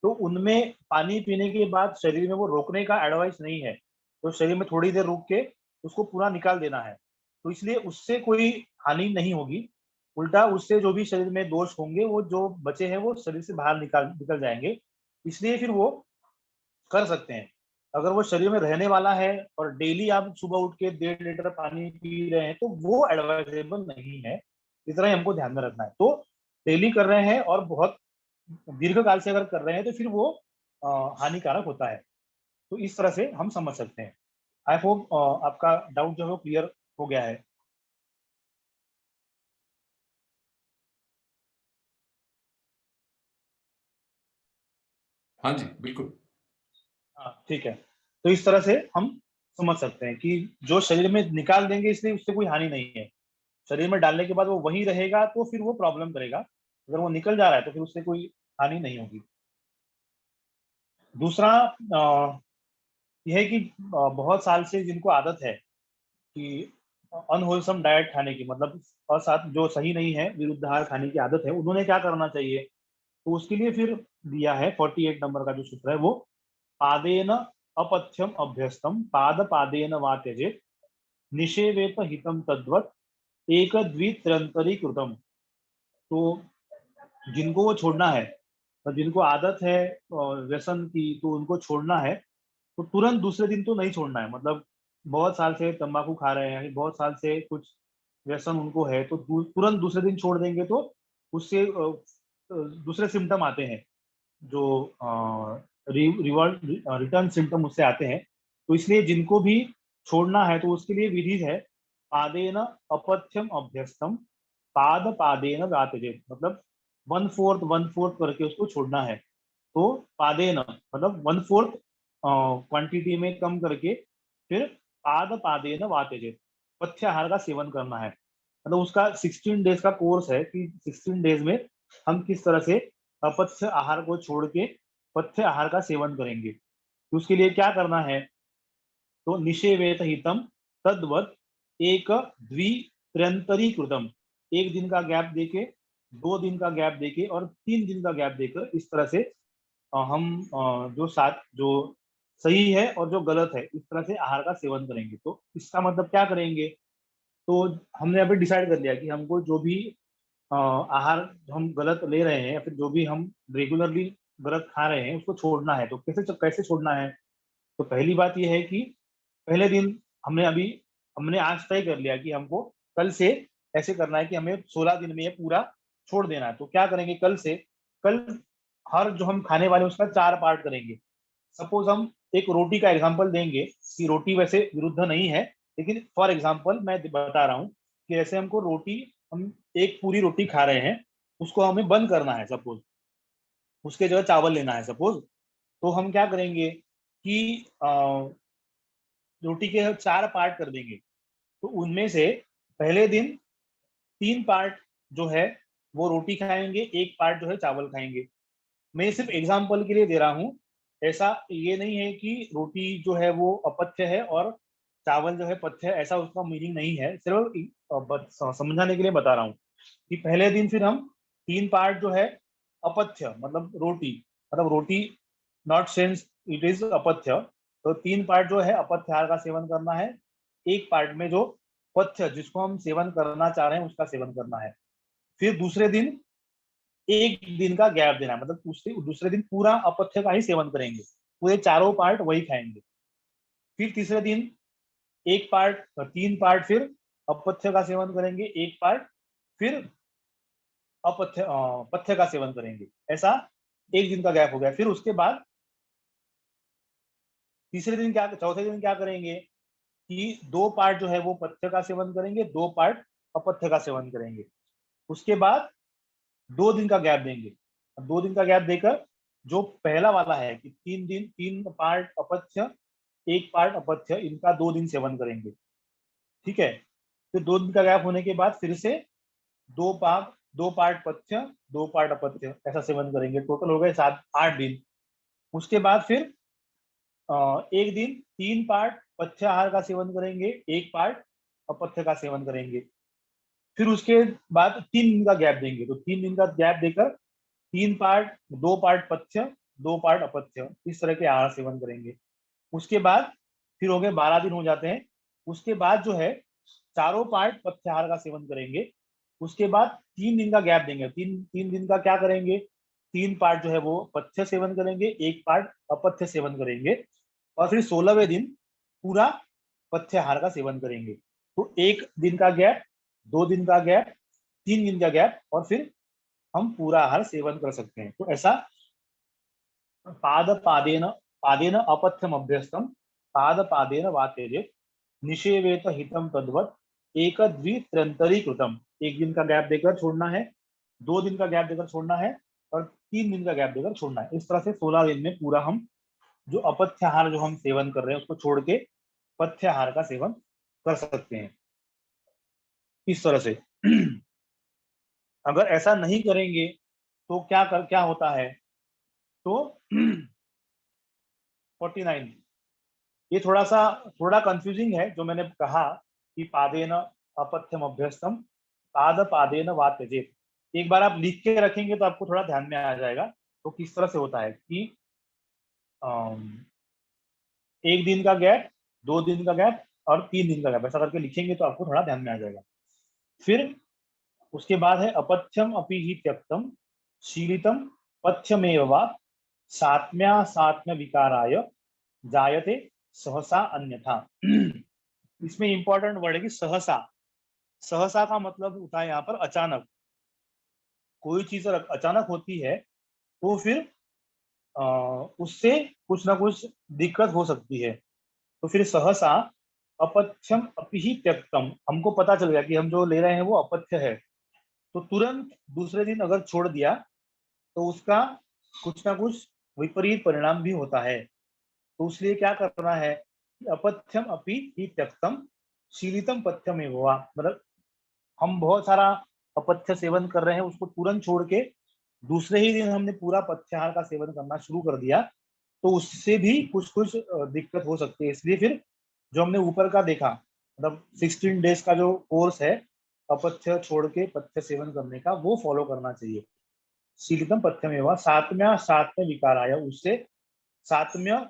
S1: तो उनमें पानी पीने के बाद शरीर में वो रोकने का एडवाइस नहीं है। तो शरीर में थोड़ी देर रुक के उसको पूरा निकाल देना है। तो इसलिए उससे कोई हानि नहीं होगी। उल्टा उससे जो भी शरीर में दोष होंगे वो जो बचे हैं वो शरीर से बाहर निकल जाएंगे। इसलिए फिर वो कर सकते हैं। अगर वो शरीर में रहने वाला है और डेली आप सुबह उठ के 1.5 लीटर पानी पी रहे हैं तो वो एडवाइजेबल नहीं है। इतना ही हमको ध्यान में रखना है। तो डेली कर रहे हैं और बहुत दीर्घ काल से अगर कर रहे हैं तो फिर वो हानिकारक होता है। तो इस तरह से हम समझ सकते हैं। आई होप आपका डाउट जो है वो क्लियर हो गया है।
S3: हाँ जी, बिल्कुल।
S1: हाँ ठीक है। तो इस तरह से हम समझ सकते हैं कि जो शरीर में निकाल देंगे इसलिए उससे कोई हानि नहीं है। शरीर में डालने के बाद वो वहीं रहेगा तो फिर वो प्रॉब्लम करेगा। अगर वो निकल जा रहा है तो फिर उससे कोई हानि नहीं होगी। दूसरा यह है कि बहुत साल से जिनको आदत है कि अनहोलसम डाइट खाने की, मतलब असाथ जो सही नहीं है, विरुद्ध आहार खाने की आदत है, उन्होंने क्या करना चाहिए? तो उसके लिए फिर दिया है 48 नंबर का जो सूत्र है वो, पादेन अपथ्यम अभ्यस्तम पाद पादेन वा त्यजेत निषेवेत हितम तद्वत एक द्वित्रंतरी कृतम। तो जिनको वो छोड़ना है, तो जिनको आदत है व्यसन की, तो उनको छोड़ना है तो तुरंत दूसरे दिन तो नहीं छोड़ना है। मतलब बहुत साल से तंबाकू खा रहे हैं, बहुत साल से कुछ व्यसन उनको है, तो तुरंत दूसरे दिन छोड़ देंगे तो उससे दूसरे सिम्टम आते हैं, जो रिवर्ट रिटर्न सिम्टम उससे आते हैं। तो इसलिए जिनको भी छोड़ना है तो उसके लिए विधि है, पादेन अपथ्यम अभ्यस्तम पाद पादेन व्यात्यजेत। मतलब 1/4 करके उसको छोड़ना है। तो पादेन मतलब 1/4 क्वांटिटी में कम करके फिर पाद पादेन वात्यजेत पथ्य आहार का सेवन करना है। मतलब उसका 16 डेज का कोर्स है कि 16 डेज में हम किस तरह से अपथ्य आहार को छोड़ के पथ्य आहार का सेवन करेंगे। तो उसके लिए क्या करना है? तो निषेवेत हितम तद्वत एक द्वित्रंतरी कृतम। एक दिन का गैप देके, 2 दिन का गैप देके और 3 दिन का गैप देकर, इस तरह से हम जो सही है और जो गलत है, इस तरह से आहार का सेवन करेंगे। तो इसका मतलब क्या करेंगे? तो हमने अभी डिसाइड कर लिया कि हमको जो भी आहार हम गलत ले रहे हैं या फिर जो भी हम रेगुलरली गलत खा रहे हैं उसको छोड़ना है। तो कैसे कैसे छोड़ना है? तो पहली बात यह है कि पहले दिन हमने आज तय कर लिया कि हमको कल से ऐसे करना है कि हमें 16 दिन में ये पूरा छोड़ देना है। तो क्या करेंगे? कल हर जो हम खाने वाले उसका 4 पार्ट करेंगे। सपोज हम एक रोटी का एग्जांपल देंगे कि रोटी वैसे विरुद्ध नहीं है, लेकिन फॉर एग्जांपल मैं बता रहा हूँ कि ऐसे हमको रोटी, हम एक पूरी रोटी खा रहे हैं, उसको हमें बंद करना है सपोज, उसके जगह चावल लेना है सपोज। तो हम क्या करेंगे कि रोटी के 4 पार्ट कर देंगे। तो उनमें से पहले दिन 3 पार्ट जो है वो रोटी खाएंगे, 1 पार्ट जो है चावल खाएंगे। मैं सिर्फ एग्जाम्पल के लिए दे रहा हूँ। ऐसा ये नहीं है कि रोटी जो है वो अपथ्य है और चावल जो है पथ्य है, ऐसा उसका मीनिंग नहीं है। सिर्फ समझाने के लिए बता रहा हूँ कि पहले दिन फिर हम 3 पार्ट जो है अपथ्य, मतलब रोटी नॉट सेंस इट इज अपथ्य, तो 3 पार्ट जो है अपथ्य आहार का सेवन करना है। 1 पार्ट में जो पथ्य जिसको हम सेवन करना चाह रहे हैं उसका सेवन करना है। फिर दूसरे दिन 1 दिन का गैप देना है, मतलब दूसरे दिन पूरा अपथ्य का ही सेवन करेंगे, पूरे चारों पार्ट वही खाएंगे। फिर तीसरे दिन 1 पार्ट, 3 पार्ट फिर अपथ्य का सेवन करेंगे, 1 पार्ट फिर पथ्य का सेवन करेंगे। ऐसा 1 दिन का गैप हो गया। फिर उसके बाद चौथे दिन क्या करेंगे कि 2 पार्ट जो है वो पथ्य का सेवन करेंगे, 2 पार्ट अपथ्य का सेवन करेंगे। उसके बाद 2 दिन का गैप देंगे। 2 दिन का गैप देकर जो पहला वाला है कि 3 दिन 3 पार्ट अपथ्य 1 पार्ट अपथ्य, इनका 2 दिन सेवन करेंगे। ठीक है। फिर 2 दिन का गैप होने के बाद फिर से 2 पार्ट पथ्य 2 पार्ट अपथ्य ऐसा सेवन करेंगे। टोटल हो गए 7 8 दिन। उसके बाद फिर 1 दिन 3 पार्ट पथ्य आहार का सेवन करेंगे, 1 पार्ट अपथ्य का सेवन करेंगे। फिर उसके बाद 3 दिन का गैप देंगे। तो 3 दिन का गैप देकर 3 पार्ट 2 पार्ट पथ्य 2 पार्ट अपथ्य, इस तरह के आहार सेवन करेंगे। उसके बाद फिर हो गए 12 दिन हो जाते हैं। उसके बाद जो है चारों पार्ट पथ्य आहार का सेवन करेंगे। उसके बाद 3 दिन का गैप देंगे। तीन दिन का क्या करेंगे? 3 पार्ट जो है वो पथ्य सेवन करेंगे, 1 पार्ट अपथ्य सेवन करेंगे। और फिर 16वें दिन पूरा पथ्याहार का सेवन करेंगे। तो 1 दिन का गैप, 2 दिन का गैप, 3 दिन का गैप, और फिर हम पूरा आहार सेवन कर सकते हैं। तो ऐसा पाद पादेन पादेन अपथ्यम अभ्यस्तम पाद पादेन वा त्यजेत निषेवेत हितम तद्वत एक द्वित्रंतरी कृतम। 1 दिन का गैप देकर छोड़ना है, 2 दिन का गैप देकर छोड़ना है, और 3 दिन का गैप देकर छोड़ना है। इस तरह से 16 दिन में पूरा हम जो अपथ्याहार जो हम सेवन कर रहे हैं उसको छोड़ के पथ्याहार का सेवन कर सकते हैं। इस तरह से अगर ऐसा नहीं करेंगे तो क्या होता है, तो 49 ये थोड़ा कंफ्यूजिंग है जो मैंने कहा कि पादेन अपथ्यम अभ्यस्तम पाद पादेन वा त्यजेत। एक बार आप लिख के रखेंगे तो आपको थोड़ा ध्यान में आ जाएगा। तो किस तरह से होता है कि 1 दिन का गैप, 2 दिन का गैप और 3 दिन का गैप, ऐसा करके लिखेंगे तो आपको थोड़ा ध्यान में आ जाएगा। फिर उसके बाद है अपथ्यम अपि हि त्यक्तम शीलितम पथ्यमेव वा सात्म्य विकाराय जायते सहसा अन्यथा। इसमें इंपॉर्टेंट वर्ड है कि सहसा। सहसा का मतलब होता है यहाँ पर अचानक। कोई चीज अचानक होती है तो फिर उससे कुछ ना कुछ दिक्कत हो सकती है। तो फिर सहसा अपथ्यम अपि हि त्यक्तम, हमको पता चल गया कि हम जो ले रहे हैं वो अपथ्य है, तो तुरंत दूसरे दिन अगर छोड़ दिया तो उसका कुछ ना कुछ विपरीत परिणाम भी होता है। तो इसलिए क्या करना है, अपथ्यम अपि हि त्यक्तम शीलितम पथ्यमेव वा, मतलब हम बहुत सारा अपथ्य सेवन कर रहे हैं, उसको तुरंत छोड़ के दूसरे ही दिन हमने पूरा पथ्याहार का सेवन करना शुरू कर दिया तो उससे भी कुछ कुछ दिक्कत हो सकती है। इसलिए फिर जो हमने ऊपर का देखा, मतलब 16 डेज का जो कोर्स है अपथ्य छोड़ के पथ्य सेवन करने का, वो फॉलो करना चाहिए। शीलितम पथ्यमेव सात्म्य विकाराय, उससे सात्म्य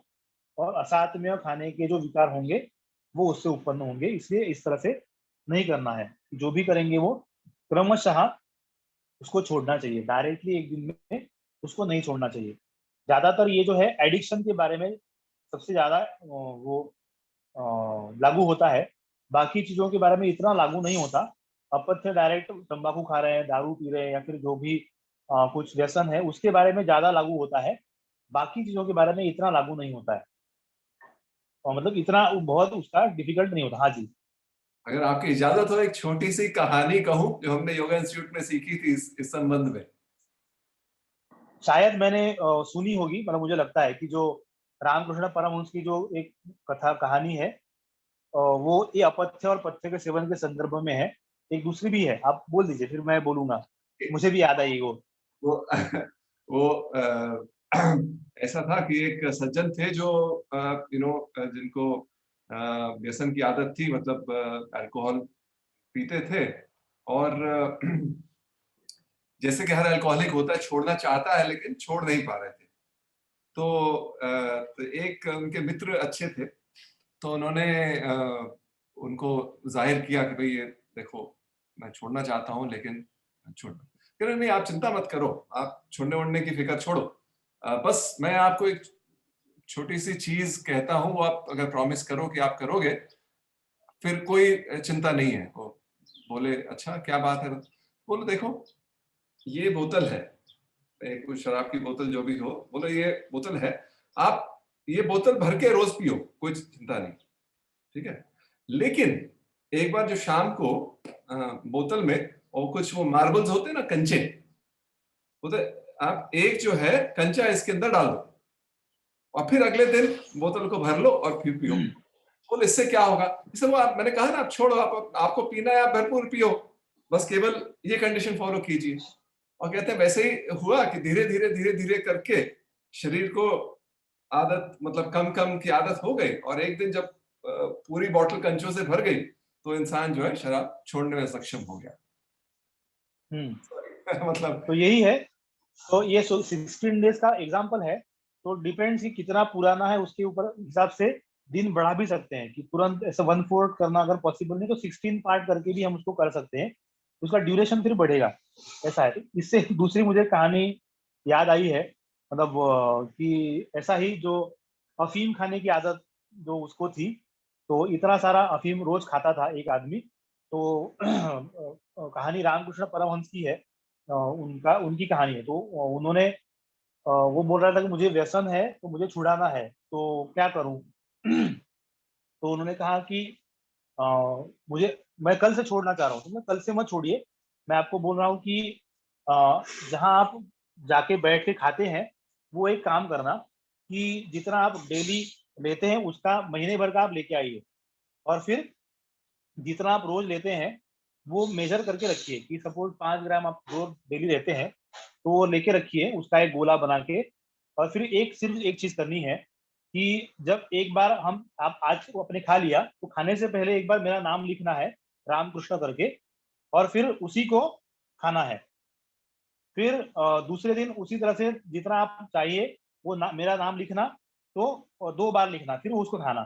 S1: और असात्म्य खाने के जो विकार होंगे वो उससे उत्पन्न होंगे। इसलिए इस तरह से नहीं करना है। जो भी करेंगे वो क्रमशः उसको छोड़ना चाहिए, डायरेक्टली 1 दिन में उसको नहीं छोड़ना चाहिए। ज्यादातर ये जो है एडिक्शन के बारे में सबसे ज्यादा वो लागू होता है। बाकी चीजों के बारे में इतना लागू नहीं होता। अपथ्य डायरेक्ट तंबाकू खा रहे हैं, दारू पी रहे हैं, या फिर जो भी कुछ व्यसन है उसके बारे में ज्यादा लागू होता है। बाकी चीजों के बारे में इतना लागू नहीं होता है, और मतलब इतना बहुत उसका डिफिकल्ट नहीं होता। हाँ जी।
S3: अगर आपकी इजाजत हो, एक छोटी सी कहानी कहूं जो हमने योगा इंस्टीट्यूट में सीखी थी इस संबंध में।
S1: शायद मैंने सुनी होगी, मतलब मुझे लगता है कि जो रामकृष्ण परमहंस की जो एक कथा कहानी है वो ये अपथ्य और पथ्य के सेवन के संदर्भ में है। एक दूसरी भी है, आप बोल दीजिए फिर मैं बोलूंगा, मुझे भी याद आई वो।
S3: वो वो ऐसा था कि एक सज्जन थे जो जिनको व्यसन की आदत थी, मतलब अल्कोहल पीते थे। और जैसे कि हर अल्कोहलिक होता है, छोड़ना चाहता है लेकिन छोड़ नहीं पा रहे थे। तो एक उनके मित्र अच्छे थे, तो उन्होंने उनको जाहिर किया कि भाई ये देखो, मैं छोड़ना चाहता हूँ लेकिन छोड़ कह रहे नहीं, आप चिंता मत करो, आप छोड़ने वोड़ने की फिक्र छोड़ो, बस मैं आपको एक छोटी सी चीज कहता हूँ, वो आप अगर प्रॉमिस करो कि आप करोगे फिर कोई चिंता नहीं है। वो बोले अच्छा क्या बात है? बोले देखो, ये बोतल है, कुछ शराब की बोतल जो भी हो, बोले ये बोतल है, आप ये बोतल भर के रोज पियो, कोई चिंता नहीं, ठीक है। लेकिन एक बार जो शाम को बोतल में और कुछ वो मार्बल्स होते हैं ना, कंचे, बोले आप एक जो है कंचा इसके अंदर डाल दो और फिर अगले दिन बोतल को भर लो और फिर पियो। बोले इससे क्या होगा? इससे वो मैंने कहा ना, आप छोड़ो, आपको पीना है, आप भरपूर पियो, बस केवल ये कंडीशन फॉलो कीजिए। और कहते हैं वैसे ही हुआ कि धीरे धीरे करके शरीर को आदत, मतलब कम कम की आदत हो गई, और एक दिन जब पूरी बोतल कंचों से भर गई तो इंसान जो है शराब छोड़ने में सक्षम हो गया। मतलब
S1: तो यही है। तो ये 16 डेज का एग्जाम्पल है। तो डिपेंड्स कि कितना पुराना है उसके ऊपर हिसाब से दिन बढ़ा भी सकते हैं, कि तुरंत ऐसे 1/4 करना अगर पॉसिबल नहीं तो 16 पार्ट करके भी हम उसको कर सकते हैं, उसका ड्यूरेशन फिर बढ़ेगा। ऐसा है। इससे दूसरी मुझे कहानी याद आई है, मतलब कि ऐसा ही जो अफीम खाने की आदत जो उसको थी, तो इतना सारा अफीम रोज खाता था एक आदमी। तो कहानी रामकृष्ण परमहंस की है, उनकी कहानी है। तो उन्होंने वो बोल रहा था कि मुझे व्यसन है तो मुझे छुड़ाना है, तो क्या करूं? तो उन्होंने कहा कि अ, मुझे मैं कल से छोड़ना चाह रहा हूँ। तो मैं कल से मत छोड़िए, मैं आपको बोल रहा हूँ कि जहाँ आप जाके बैठ के खाते हैं, वो एक काम करना कि जितना आप डेली लेते हैं उसका महीने भर का आप लेके आइए, और फिर जितना आप रोज लेते हैं वो मेजर करके रखिए कि सपोज 5 ग्राम आप रोज डेली लेते हैं, तो वो लेके रखिए उसका एक गोला बना के। और फिर सिर्फ एक चीज करनी है कि जब एक बार आप आज को अपने खा लिया, तो खाने से पहले एक बार मेरा नाम लिखना है, रामकृष्ण करके, और फिर उसी को खाना है। फिर दूसरे दिन उसी तरह से जितना आप चाहिए वो मेरा नाम लिखना, तो 2 बार लिखना, फिर उसको खाना।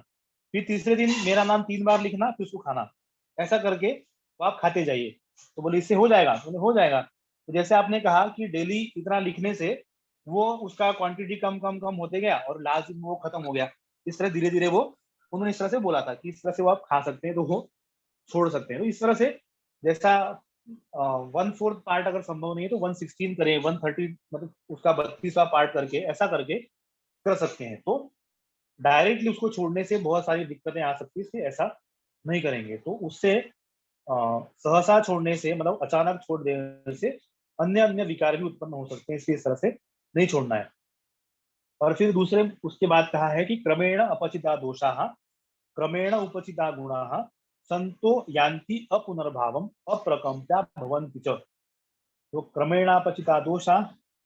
S1: फिर तीसरे दिन मेरा नाम 3 बार लिखना, फिर उसको खाना। ऐसा करके वो आप खाते जाइए। तो बोले इससे हो जाएगा? बोले हो जाएगा। तो जैसे आपने कहा कि डेली इतना लिखने से वो उसका क्वांटिटी कम कम कम होते गया और लास्ट दिन वो खत्म हो गया। इस तरह धीरे धीरे वो, उन्होंने इस तरह से बोला था कि इस तरह से वो आप खा सकते हैं, तो वो छोड़ सकते हैं। तो इस तरह से जैसा 1/4 पार्ट अगर संभव नहीं है तो 1/16 करें, 1/30 मतलब उसका 32वां पार्ट करके, ऐसा करके कर सकते हैं। तो डायरेक्टली उसको छोड़ने से बहुत सारी दिक्कतें आ सकती है, इसलिए ऐसा नहीं करेंगे। तो उससे सहसा छोड़ने से मतलब अचानक छोड़ देने से अन्य अन्य विकार भी उत्पन्न हो सकते हैं, इसलिए इस तरह से नहीं छोड़ना है। और फिर दूसरे उसके बाद कहा है कि क्रमेण अपचिता दोषा, क्रमेण उपचिता गुणा, संतो यान्ति अपुनर्भावम अप्रकम्प्या भवन्ति च। तो क्रमेणापचिता दोषा,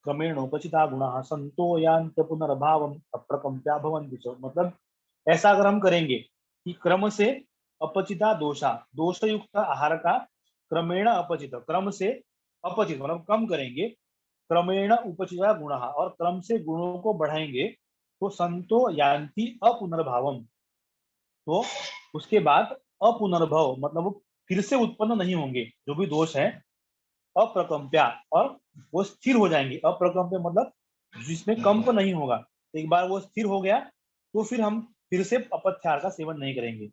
S1: क्रमेणोपचिता गुणा, संतो यान्ति पुनर्भावम अप्रकम्प्या भवन्ति च। मतलब ऐसा अगर हम करेंगे कि क्रम से अपचिता दोषा, दोष युक्त आहार का क्रमेण अपचित, क्रम से अपचित मतलब कम करेंगे, क्रमेण उपचिता गुणा, और क्रम से गुणों को बढ़ाएंगे, तो संतो यान्ति अपुनर्भावम, तो उसके बाद अपुनर्भव मतलब वो फिर से उत्पन्न नहीं होंगे जो भी दोष है, अप्रकम्प्या, और वो स्थिर हो जाएंगे। अप्रकम्प्य मतलब जिसमें कंप नहीं होगा। एक बार वो स्थिर हो गया तो फिर हम फिर से अपथ्यार का सेवन नहीं करेंगे।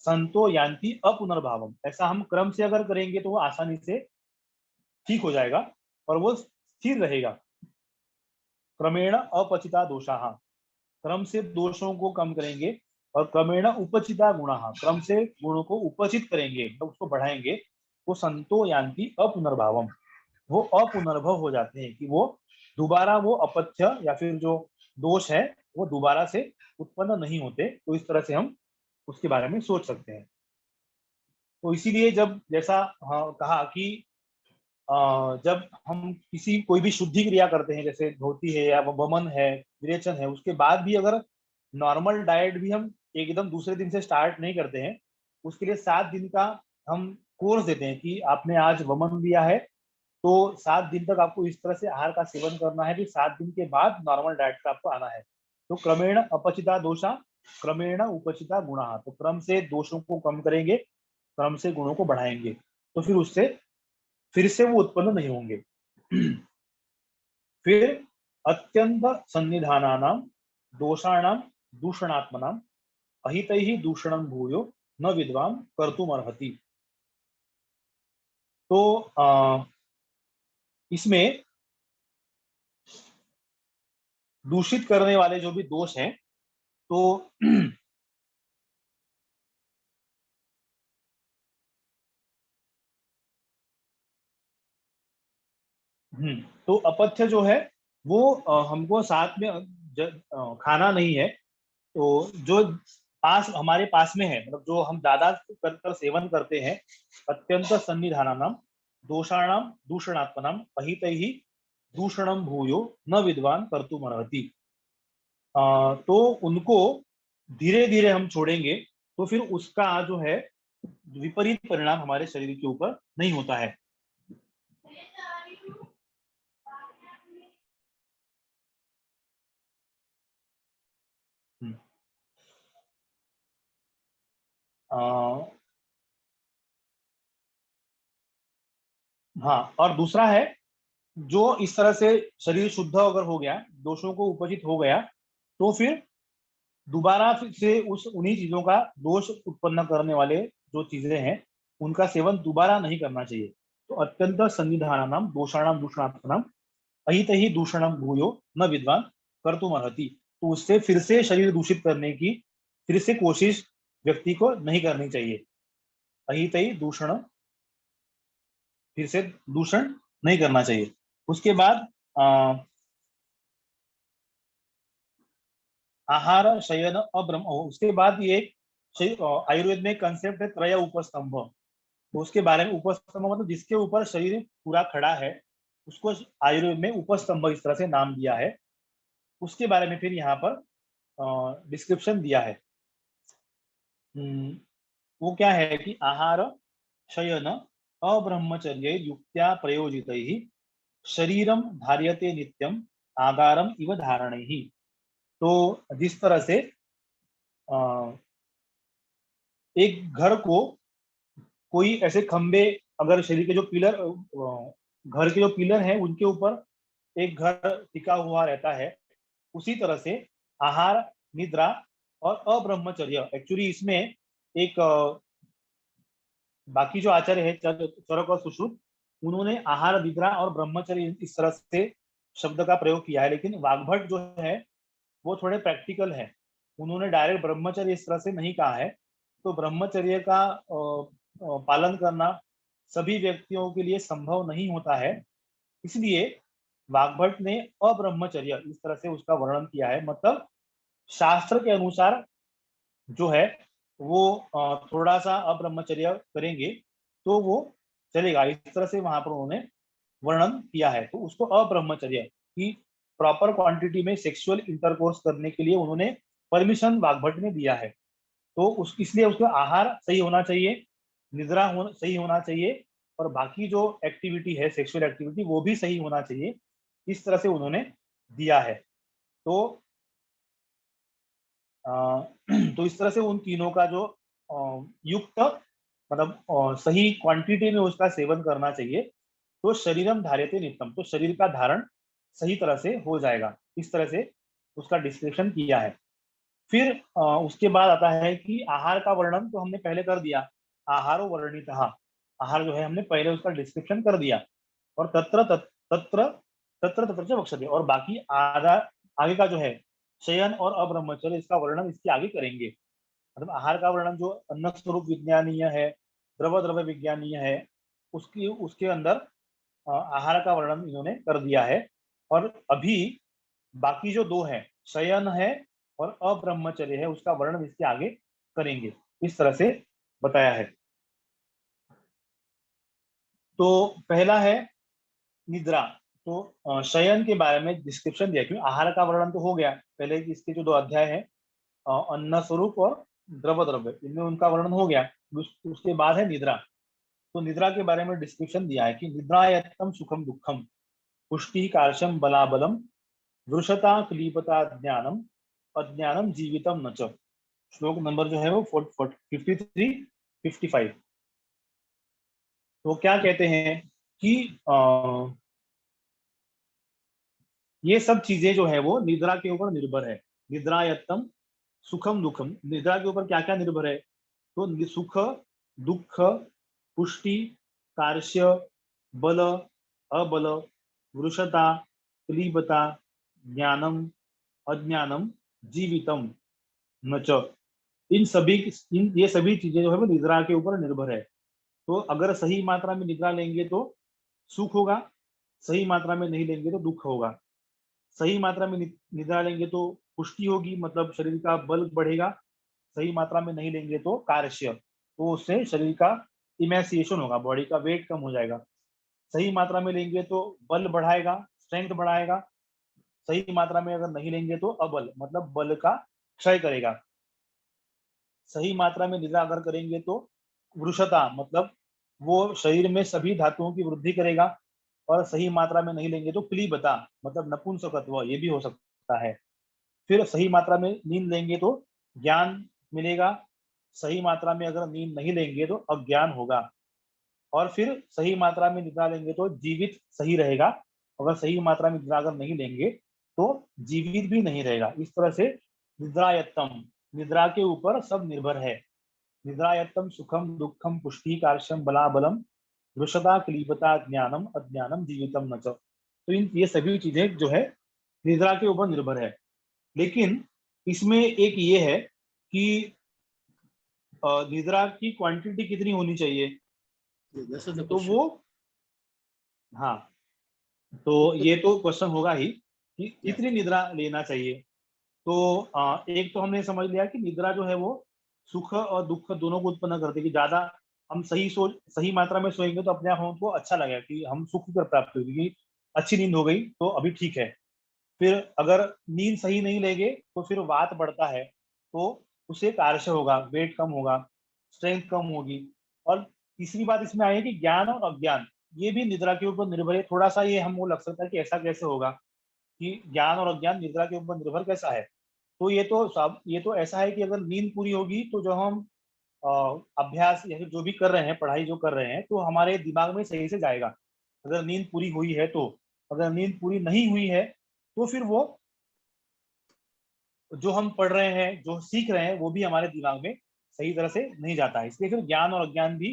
S1: संतो यान्ति अपुनर्भावम, ऐसा हम क्रम से अगर करेंगे तो वो आसानी से ठीक हो जाएगा और वो स्थिर रहेगा। क्रमेण अपचिता दोषा, क्रम से दोषों को कम करेंगे, और क्रमेण उपचिता गुणा, क्रम से गुणों को उपचित करेंगे तो उसको बढ़ाएंगे, वो संतो यान्ति अपुनर्भावम, वो अपुनर्भव हो जाते हैं कि वो दोबारा वो अपथ्य या फिर जो दोष है वो दोबारा से उत्पन्न नहीं होते। तो इस तरह से हम उसके बारे में सोच सकते हैं। तो इसीलिए जब जैसा कहा कि जब हम किसी कोई भी शुद्धि क्रिया करते हैं, जैसे धोती है या वमन है, विरेचन है, उसके बाद भी अगर नॉर्मल डाइट भी हम एकदम दूसरे दिन से स्टार्ट नहीं करते हैं, उसके लिए 7 दिन का हम कोर्स देते हैं कि आपने आज वमन लिया है तो 7 दिन तक आपको इस तरह से आहार का सेवन करना है, फिर 7 दिन के बाद नॉर्मल डाइट पे आपको आना है। तो क्रमेण अपचिता दोषा, क्रमेण उपचिता गुणा, तो क्रम से दोषों को कम करेंगे, क्रम से गुणों को बढ़ाएंगे, तो फिर उससे फिर से वो उत्पन्न नहीं होंगे। फिर अत्यंत सन्निधानानाम दोषाणाम दूषणात्मनाम अहितैहि दूषणं भूयो न विद्वान कर्तुमर्हति। तो इसमें दूषित करने वाले जो भी दोष हैं, तो तो अपथ्य जो है वो हमको साथ में खाना नहीं है। तो जो पास हमारे पास में है, मतलब जो हम ज्यादा कर सेवन करते हैं, अत्यंत सन्निधानानाम दोषाणाम दूषणात्मनाम अहितैहि दूषणम भूयो न विद्वान कर्तुमर्हति। तो उनको धीरे धीरे हम छोड़ेंगे तो फिर उसका जो है विपरीत परिणाम हमारे शरीर के ऊपर नहीं होता है। हाँ, और दूसरा है जो इस तरह से शरीर शुद्ध अगर हो गया, दोषों को उपचित हो गया, तो फिर दोबारा फिर से उस उन्हीं चीजों का दोष उत्पन्न करने वाले जो चीजें हैं उनका सेवन दोबारा नहीं करना चाहिए। तो अत्यंत संनिधानानाम दोषाणाम दूषणात्मनाम अहित ही दूषणम भूयो न विद्वान कर्तुमर्हति। तो उससे फिर से शरीर दूषित करने की फिर से कोशिश व्यक्ति को नहीं करनी चाहिए। अहित ही दूषण, फिर से दूषण नहीं करना चाहिए। उसके बाद आहार शयन अब्रह्म, उसके बाद ये आयुर्वेद में कंसेप्ट है त्रय उपस्तंभ। तो उसके बारे में, उपस्तंभ मतलब जिसके ऊपर शरीर पूरा खड़ा है उसको आयुर्वेद में उपस्तंभ इस तरह से नाम दिया है। उसके बारे में फिर यहाँ पर डिस्क्रिप्शन दिया है। वो क्या है कि आहार शयन अब्रह्मचर्य युक्त्या प्रयोजितैः शरीरम धार्यते नित्यम आगारम इव धारणैः। तो जिस तरह से एक घर को कोई ऐसे खंबे, अगर शरीर के जो पिलर, घर के जो पिलर हैं उनके ऊपर एक घर टिका हुआ रहता है, उसी तरह से आहार, निद्रा और अब्रह्मचर्य, एक्चुअली इसमें एक बाकी जो आचार्य है चरक और सुश्रुत, उन्होंने आहार, निद्रा और ब्रह्मचर्य इस तरह से शब्द का प्रयोग किया है, लेकिन वाग्भट जो है वो थोड़े प्रैक्टिकल है, उन्होंने डायरेक्ट ब्रह्मचर्य इस तरह से नहीं कहा है। तो ब्रह्मचर्य का पालन करना सभी व्यक्तियों के लिए संभव नहीं होता है, इसलिए वाग्भट ने अब्रह्मचर्य इस तरह से उसका वर्णन किया है। मतलब शास्त्र के अनुसार जो है वो थोड़ा सा अब्रह्मचर्य करेंगे तो वो चलेगा, इस तरह से वहां पर उन्होंने वर्णन किया है। तो उसको अब्रह्मचर्य की प्रॉपर क्वांटिटी में सेक्सुअल इंटरकोर्स करने के लिए उन्होंने परमिशन वाग्भट ने दिया है। तो उस इसलिए उसका आहार सही होना चाहिए, निद्रा सही होना चाहिए, और बाकी जो एक्टिविटी है सेक्सुअल एक्टिविटी वो भी सही होना चाहिए, इस तरह से उन्होंने दिया है। तो तो इस तरह से उन तीनों का जो युक्त, मतलब सही क्वांटिटी में उसका सेवन करना चाहिए, तो शरीरम धार्यते नित्यम, तो शरीर का धारण सही तरह से हो जाएगा, इस तरह से उसका डिस्क्रिप्शन किया है। फिर उसके बाद आता है कि आहार का वर्णन तो हमने पहले कर दिया, आहारो वर्णितः, आहार जो है हमने पहले उसका डिस्क्रिप्शन कर दिया, और तत्र तत्र तत्र तत्र च वक्ष्यते, और बाकी आधा आगे का जो है शयन और अब्रह्मचर्य, इसका वर्णन इसके आगे करेंगे। मतलब आहार का वर्णन जो अन्न स्वरूप विज्ञानीय है, द्रव द्रव्य विज्ञानीय है, उसकी उसके अंदर आहार का वर्णन इन्होंने कर दिया है। और अभी बाकी जो दो है, शयन है और अब्रह्मचर्य है, उसका वर्णन इसके आगे करेंगे, इस तरह से बताया है। तो पहला है निद्रा। तो शयन के बारे में डिस्क्रिप्शन दिया, क्योंकि आहार का वर्णन तो हो गया पहले, इसके जो दो अध्याय है अन्न स्वरूप और द्रव द्रव्य, इनमें उनका वर्णन हो गया। उसके बाद है निद्रा। तो निद्रा के बारे में डिस्क्रिप्शन दिया है कि निद्रायत्तम सुखम दुखम पुष्टि कार्शम बलाबलम वृषता क्लीबता ज्ञानम अज्ञानम जीवितम न च। श्लोक नंबर जो है वो 53-55। तो क्या कहते हैं कि ये सब चीजें जो है वो निद्रा के ऊपर निर्भर है। निद्रायत्तम सुखम दुखम, निद्रा के ऊपर क्या क्या निर्भर है, तो सुख, दुख, पुष्टि, कार्श्य, बल, अबल, वृषता, क्लीबता, ज्ञानम, अज्ञानम, जीवितम न च। ये सभी चीजें जो है वो निद्रा के ऊपर निर्भर है। तो अगर सही मात्रा में निद्रा लेंगे तो सुख होगा, सही मात्रा में नहीं लेंगे तो दुख होगा। सही मात्रा में निद्रा लेंगे तो पुष्टि होगी, मतलब शरीर का बल बढ़ेगा, सही मात्रा में नहीं लेंगे तो कार्य, तो उससे शरीर का इमेसिएशन होगा, बॉडी का वेट कम हो जाएगा। सही मात्रा में लेंगे तो बल बढ़ाएगा, स्ट्रेंथ बढ़ाएगा, सही मात्रा में अगर नहीं लेंगे तो अबल, मतलब बल का क्षय करेगा। सही मात्रा में निद्रा अगर करेंगे तो वृषता, मतलब वो शरीर में सभी धातुओं की वृद्धि करेगा, और सही मात्रा में नहीं लेंगे तो क्लीबता, मतलब नपुंसकत्व, ये भी हो सकता है। फिर सही मात्रा में नींद लेंगे तो ज्ञान मिलेगा, सही मात्रा में अगर नींद नहीं लेंगे तो अज्ञान होगा। और फिर सही मात्रा में निद्रा लेंगे तो जीवित सही रहेगा, अगर सही मात्रा में निद्रा अगर नहीं लेंगे तो जीवित भी नहीं रहेगा। इस तरह से निद्रायत्तम, निद्रा के ऊपर सब निर्भर है। निद्रायत्तम सुखम दुखम पुष्टि कार्श्यम बलाबलम वृषदा क्लीबता ज्ञानम अज्ञानम जीवितम न च। तो ये सभी चीजें जो है निद्रा के ऊपर निर्भर है। लेकिन इसमें एक ये है कि निद्रा की क्वांटिटी कितनी होनी चाहिए, तो वो, हाँ, तो ये तो क्वेश्चन होगा ही कि कितनी निद्रा लेना चाहिए। तो एक तो हमने समझ लिया कि निद्रा जो है वो सुख और दुख दोनों को उत्पन्न करती है, कि ज्यादा हम सही मात्रा में सोएंगे तो अपने आप हमको अच्छा लगेगा कि हम सुख की प्राप्त होगी, कि अच्छी नींद हो गई तो अभी ठीक है। फिर अगर नींद सही नहीं लेंगे तो फिर वात बढ़ता है, तो उससे कार्य होगा, वेट कम होगा, स्ट्रेंथ कम होगी। और तीसरी बात इसमें आई है कि ज्ञान और अज्ञान ये भी निद्रा के ऊपर निर्भर है। थोड़ा सा ये हमको लग सकता है कि ऐसा कैसे होगा कि ज्ञान और अज्ञान निद्रा के ऊपर निर्भर कैसा है। तो ये तो ऐसा है कि अगर नींद पूरी होगी तो जो हम अ, अभ्यास या फिर जो भी कर रहे हैं, पढ़ाई जो कर रहे हैं, तो हमारे दिमाग में सही से जाएगा, अगर नींद पूरी हुई है तो। अगर नींद पूरी नहीं हुई है तो फिर वो जो हम पढ़ रहे हैं, जो सीख रहे हैं, वो भी हमारे दिमाग में सही तरह से नहीं जाता है। इसलिए फिर ज्ञान और अज्ञान भी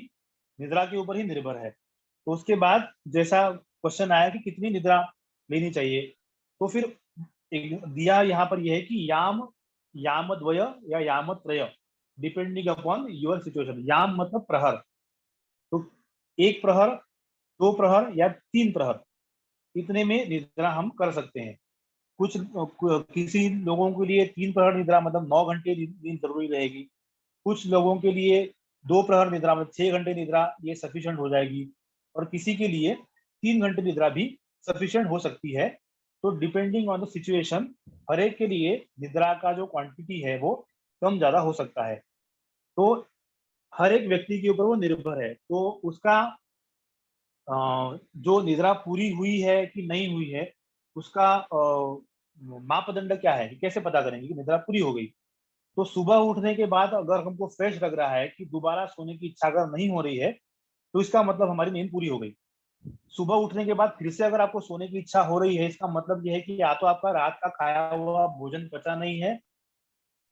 S1: निद्रा के ऊपर ही निर्भर है। तो उसके बाद जैसा क्वेश्चन आया कि कितनी निद्रा लेनी चाहिए, तो फिर एक दिया यहाँ पर यह है कि यामद्वय या यामत्रय डिपेंडिंग अपॉन योर सिचुएशन। याम मतलब प्रहर, तो एक प्रहर, दो प्रहर या तीन प्रहर, इतने में निद्रा हम कर सकते हैं। किसी लोगों के लिए तीन प्रहर निद्रा मतलब 9 घंटे नींद जरूरी रहेगी। कुछ लोगों के लिए दो प्रहर निद्रा मतलब 6 घंटे निद्रा ये सफिशिएंट हो जाएगी। और किसी के लिए 3 घंटे निद्रा भी सफिशिएंट हो सकती है। तो डिपेंडिंग ऑन द सिचुएशन हर एक के लिए निद्रा का जो क्वांटिटी है वो कम ज्यादा हो सकता है। तो हर एक व्यक्ति के ऊपर वो निर्भर है। तो उसका जो निद्रा पूरी हुई है कि नहीं हुई है, उसका मापदंड क्या है, कि कैसे पता करेंगे कि निद्रा पूरी हो गई। तो सुबह उठने के बाद अगर हमको फ्रेश लग रहा है कि दोबारा सोने की इच्छा अगर नहीं हो रही है, तो इसका मतलब हमारी नींद पूरी हो गई। सुबह उठने के बाद फिर से अगर आपको सोने की इच्छा हो रही है, इसका मतलब यह है कि या तो आपका रात का खाया हुआ भोजन पचा नहीं है,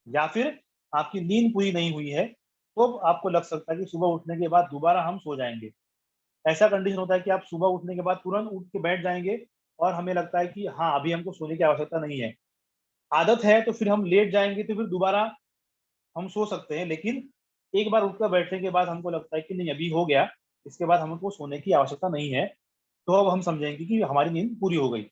S1: या फिर आपकी नींद पूरी नहीं हुई है। तो आपको लग सकता है कि सुबह उठने के बाद दोबारा हम सो जाएंगे। ऐसा कंडीशन होता है कि आप सुबह उठने के बाद तुरंत उठ के बैठ जाएंगे और हमें लगता है कि हाँ, अभी हमको सोने की आवश्यकता नहीं है। आदत है तो फिर हम लेट जाएंगे तो फिर दोबारा हम सो सकते हैं। लेकिन एक बार उठकर बैठने के बाद हमको लगता है कि नहीं, अभी हो गया, इसके बाद हमको सोने की आवश्यकता नहीं है, तो अब हम समझेंगे कि हमारी नींद पूरी हो गई।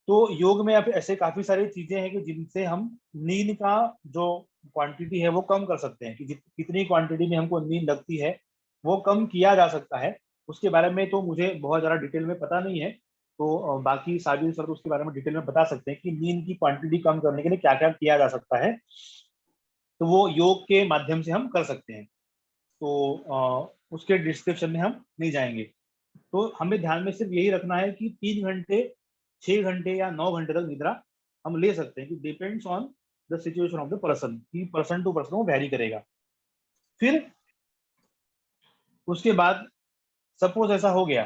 S1: तो योग में अब ऐसे काफी सारी चीजें हैं कि जिनसे हम नींद का जो क्वांटिटी है वो कम कर सकते हैं, कि कितनी क्वांटिटी में हमको नींद लगती है वो कम किया जा सकता है। उसके बारे में तो मुझे बहुत ज़्यादा डिटेल में पता नहीं है। तो बाकी साबिर सर तो उसके बारे में डिटेल में बता सकते हैं कि नींद की क्वांटिटी कम करने के लिए क्या क्या किया जा सकता है। तो वो योग के माध्यम से हम कर सकते हैं। तो उसके डिस्क्रिप्शन में हम नहीं जाएंगे। तो हमें ध्यान में सिर्फ यही रखना है कि 3 घंटे, 6 घंटे या 9 घंटे तक निद्रा हम ले सकते हैं, कि depends on the situation of the person, कि पर्सन टू पर्सन वो वैरी करेगा। फिर उसके बाद सपोज ऐसा हो गया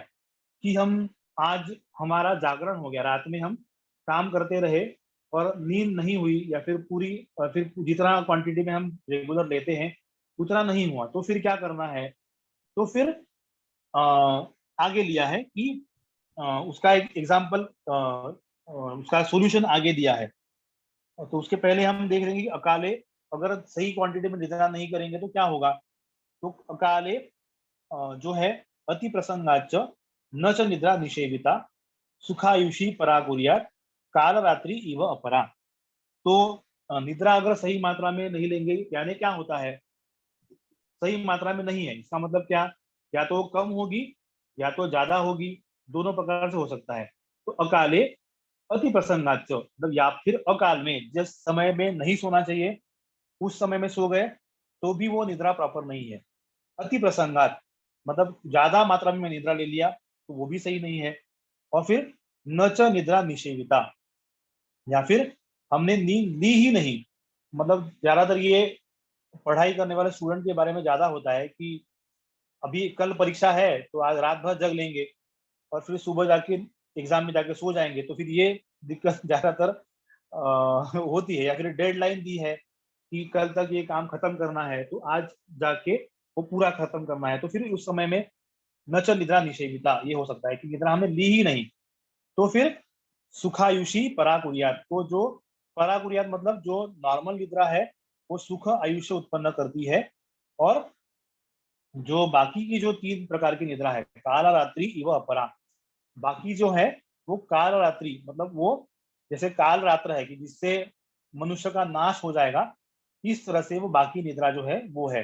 S1: कि हम आज हमारा जागरण हो गया, रात में हम काम करते रहे और नींद नहीं हुई, या फिर फिर जितना क्वांटिटी में हम रेगुलर लेते हैं उतना नहीं हुआ, तो फिर क्या करना है। तो फिर अ, आगे लिया है कि उसका एक एग्जाम्पल, उसका सॉल्यूशन आगे दिया है। तो उसके पहले हम देख लेंगे कि अकाले अगर सही क्वांटिटी में निद्रा नहीं करेंगे तो क्या होगा। तो अकाले जो है अति प्रसंगाच न च निद्रा निषेविता सुखायुषी परा कुर्यात् काल रात्रि इव अपरा। तो निद्रा अगर सही मात्रा में नहीं लेंगे, यानी क्या होता है, सही मात्रा में नहीं है, इसका मतलब क्या, या तो कम होगी या तो ज्यादा होगी, दोनों प्रकार से हो सकता है। तो अकाले अति प्रसंगाच मतलब या फिर अकाल में जिस समय में नहीं सोना चाहिए उस समय में सो गए तो भी वो निद्रा प्रॉपर नहीं है। अति प्रसंगात मतलब ज्यादा मात्रा में निद्रा ले लिया तो वो भी सही नहीं है। और फिर न च निद्रा निषेविता, या फिर हमने नींद ली ही नहीं। मतलब ज्यादातर ये पढ़ाई करने वाले स्टूडेंट के बारे में ज्यादा होता है कि अभी कल परीक्षा है तो आज रात भर जग लेंगे और फिर सुबह जाके एग्जाम में जाके सो जाएंगे। तो फिर ये दिक्कत ज्यादातर होती है, या फिर डेडलाइन दी है कि कल तक ये काम खत्म करना है, तो आज जाके वो पूरा खत्म करना है, तो फिर उस समय में न च निद्रा निषेविता, ये हो सकता है कि निद्रा हमने ली ही नहीं, तो फिर सुखायुषी पराकुर्यात, तो जो पराकुर्यात मतलब जो नॉर्मल निद्रा है वो सुख आयुष्य उत्पन्न करती है, और जो बाकी की जो 3 प्रकार की निद्रा है, काल रात्रि इव अपरा, बाकी जो है वो काल रात्रि मतलब वो जैसे काल रात्र है कि जिससे मनुष्य का नाश हो जाएगा, इस तरह से वो बाकी निद्रा जो है वो है,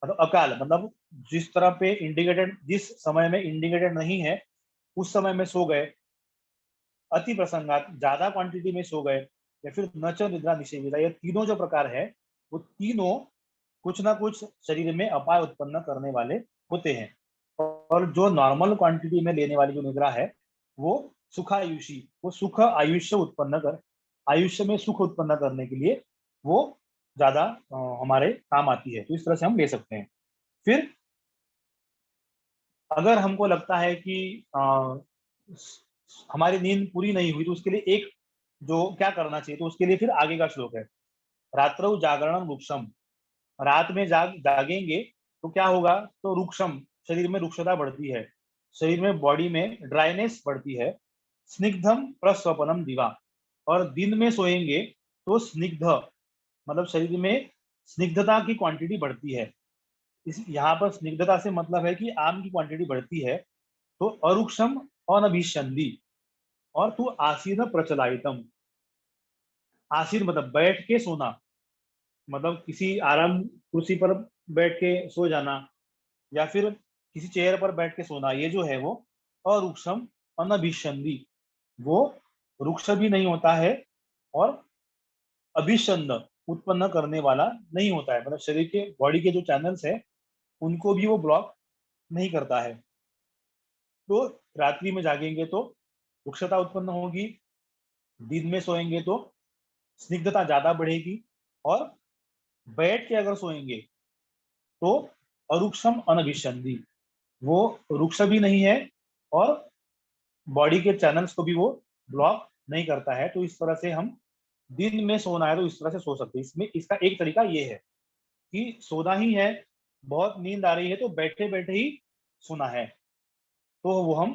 S1: मतलब अकाल मतलब जिस तरह पे इंडिकेटेड, जिस समय में इंडिकेटेड नहीं है उस समय में सो गए, अति प्रसंगात ज्यादा क्वांटिटी में सो गए, या फिर नच निद्रा निषेविता, ये तीनों जो प्रकार है वो तीनों कुछ ना कुछ शरीर में अपाय उत्पन्न करने वाले होते हैं, और जो नॉर्मल क्वांटिटी में लेने वाली जो निद्रा है वो सुखायुषी, वो सुख आयुष्य उत्पन्न कर, आयुष्य में सुख उत्पन्न करने के लिए वो ज्यादा हमारे काम आती है, तो इस तरह से हम ले सकते हैं। फिर अगर हमको लगता है कि हमारी नींद पूरी नहीं हुई, तो उसके लिए एक जो क्या करना चाहिए, तो उसके लिए फिर आगे का श्लोक है, रात्रौ जागरणम रुक्षम, रात में जागेंगे तो क्या होगा, तो रुक्षम, शरीर में रुक्षता बढ़ती है, शरीर में बॉडी में ड्राइनेस बढ़ती है, स्निग्धम प्रस्वपनम दिवा, और दिन में सोएंगे तो स्निग्ध मतलब शरीर में स्निग्धता की क्वांटिटी बढ़ती है, इस यहाँ पर स्निग्धता से मतलब है कि आम की क्वांटिटी बढ़ती है, तो अरुक्षम अनभिषंदी, और तू आसीन प्रचलायितम, आसीन मतलब बैठ के सोना, मतलब किसी आराम कुर्सी पर बैठ के सो जाना, या फिर किसी चेयर पर बैठ के सोना, ये जो है वो अरुक्षम अनभिषंदी, वो रुक्ष भी नहीं होता है और अभिषंद उत्पन्न करने वाला नहीं होता है, मतलब शरीर के बॉडी के जो चैनल्स है उनको भी वो ब्लॉक नहीं करता है। तो रात्रि में जागेंगे तो रुक्षता उत्पन्न होगी, दिन में सोएंगे तो स्निग्धता ज्यादा बढ़ेगी, और बैठ के अगर सोएंगे तो अरुक्षम अनभिषंदी, वो रुक्ष भी नहीं है और बॉडी के चैनल्स को भी वो ब्लॉक नहीं करता है, तो इस तरह से हम दिन में सोना है तो इस तरह से सो सकते हैं। इसमें इसका एक तरीका ये है कि सोना ही है, बहुत नींद आ रही है तो बैठे बैठे ही सोना है, तो वो हम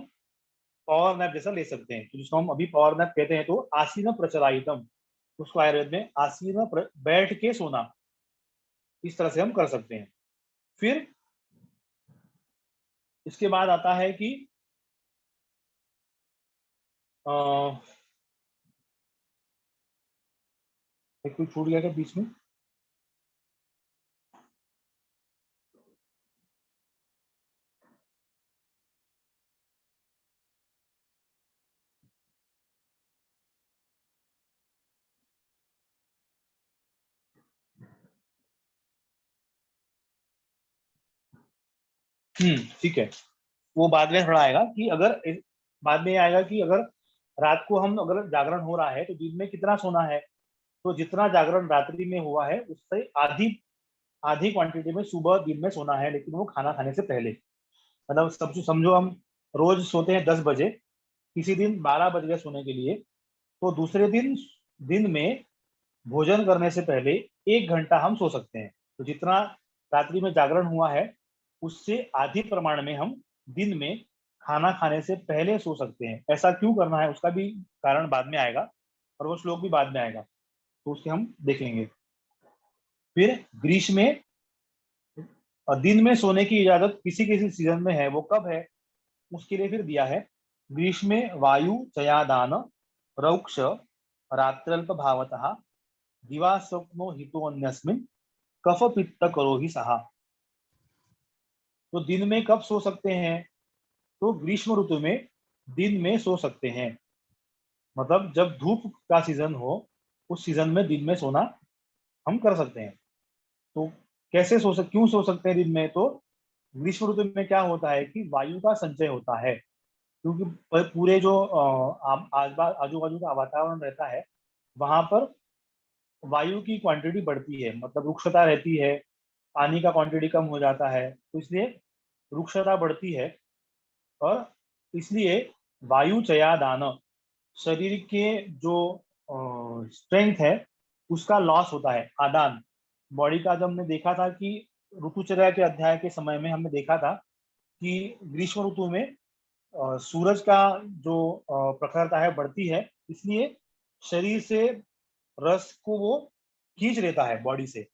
S1: पावर नैप जैसा ले सकते हैं, तो जिसको हम अभी पावर नैप कहते हैं, तो आसीन प्रचलायितम, उसको आयुर्वेद में बैठ के सोना, इस तरह से हम कर सकते हैं। फिर इसके बाद आता है कि एक कोई छूट गया था बीच में, ठीक है, वो बाद में थोड़ा आएगा कि अगर बाद में आएगा कि अगर रात को हम अगर जागरण हो रहा है तो दिन में कितना सोना है, तो जितना जागरण रात्रि में हुआ है उससे आधी आधी क्वांटिटी में सुबह दिन में सोना है, लेकिन वो खाना खाने से पहले, मतलब सब समझो हम रोज सोते हैं 10 बजे, किसी दिन 12 बज गए सोने के लिए, तो दूसरे दिन दिन में भोजन करने से पहले 1 घंटा हम सो सकते हैं, तो जितना रात्रि में जागरण हुआ है उससे आधी प्रमाण में हम दिन में खाना खाने से पहले सो सकते हैं। ऐसा क्यों करना है उसका भी कारण बाद में आएगा, और वो श्लोक भी बाद में आएगा, तो उसके हम देखेंगे। फिर ग्रीष्म में और दिन में सोने की इजाजत किसी किसी सीजन में है, वो कब है, उसके लिए फिर दिया है, ग्रीष्म में वायु चयादान रौक्ष रात्रल्प भावतः दिवा स्वप्नो हितोन्यस्मिन् कफ पित्त करो ही सहा, तो दिन में कब सो सकते हैं, तो ग्रीष्म ऋतु में दिन में सो सकते हैं, मतलब जब धूप का सीजन हो उस सीजन में दिन में सोना हम कर सकते हैं। तो कैसे क्यों सो सकते हैं दिन में, तो ग्रीष्म ऋतु में क्या होता है कि वायु का संचय होता है, क्योंकि पूरे जो आजू बाजू का वातावरण रहता है वहां पर वायु की क्वांटिटी बढ़ती है, मतलब रुक्षता रहती है, पानी का क्वांटिटी कम हो जाता है, तो इसलिए रुक्षता बढ़ती है, और इसलिए वायु चयादान, शरीर के जो स्ट्रेंथ है उसका लॉस होता है, आदान बॉडी का। जब हमने देखा था कि ऋतुचर्या के अध्याय के समय में हमने देखा था कि ग्रीष्म ऋतु में सूरज का जो प्रखरता है बढ़ती है, इसलिए शरीर से रस को वो खींच लेता है बॉडी से,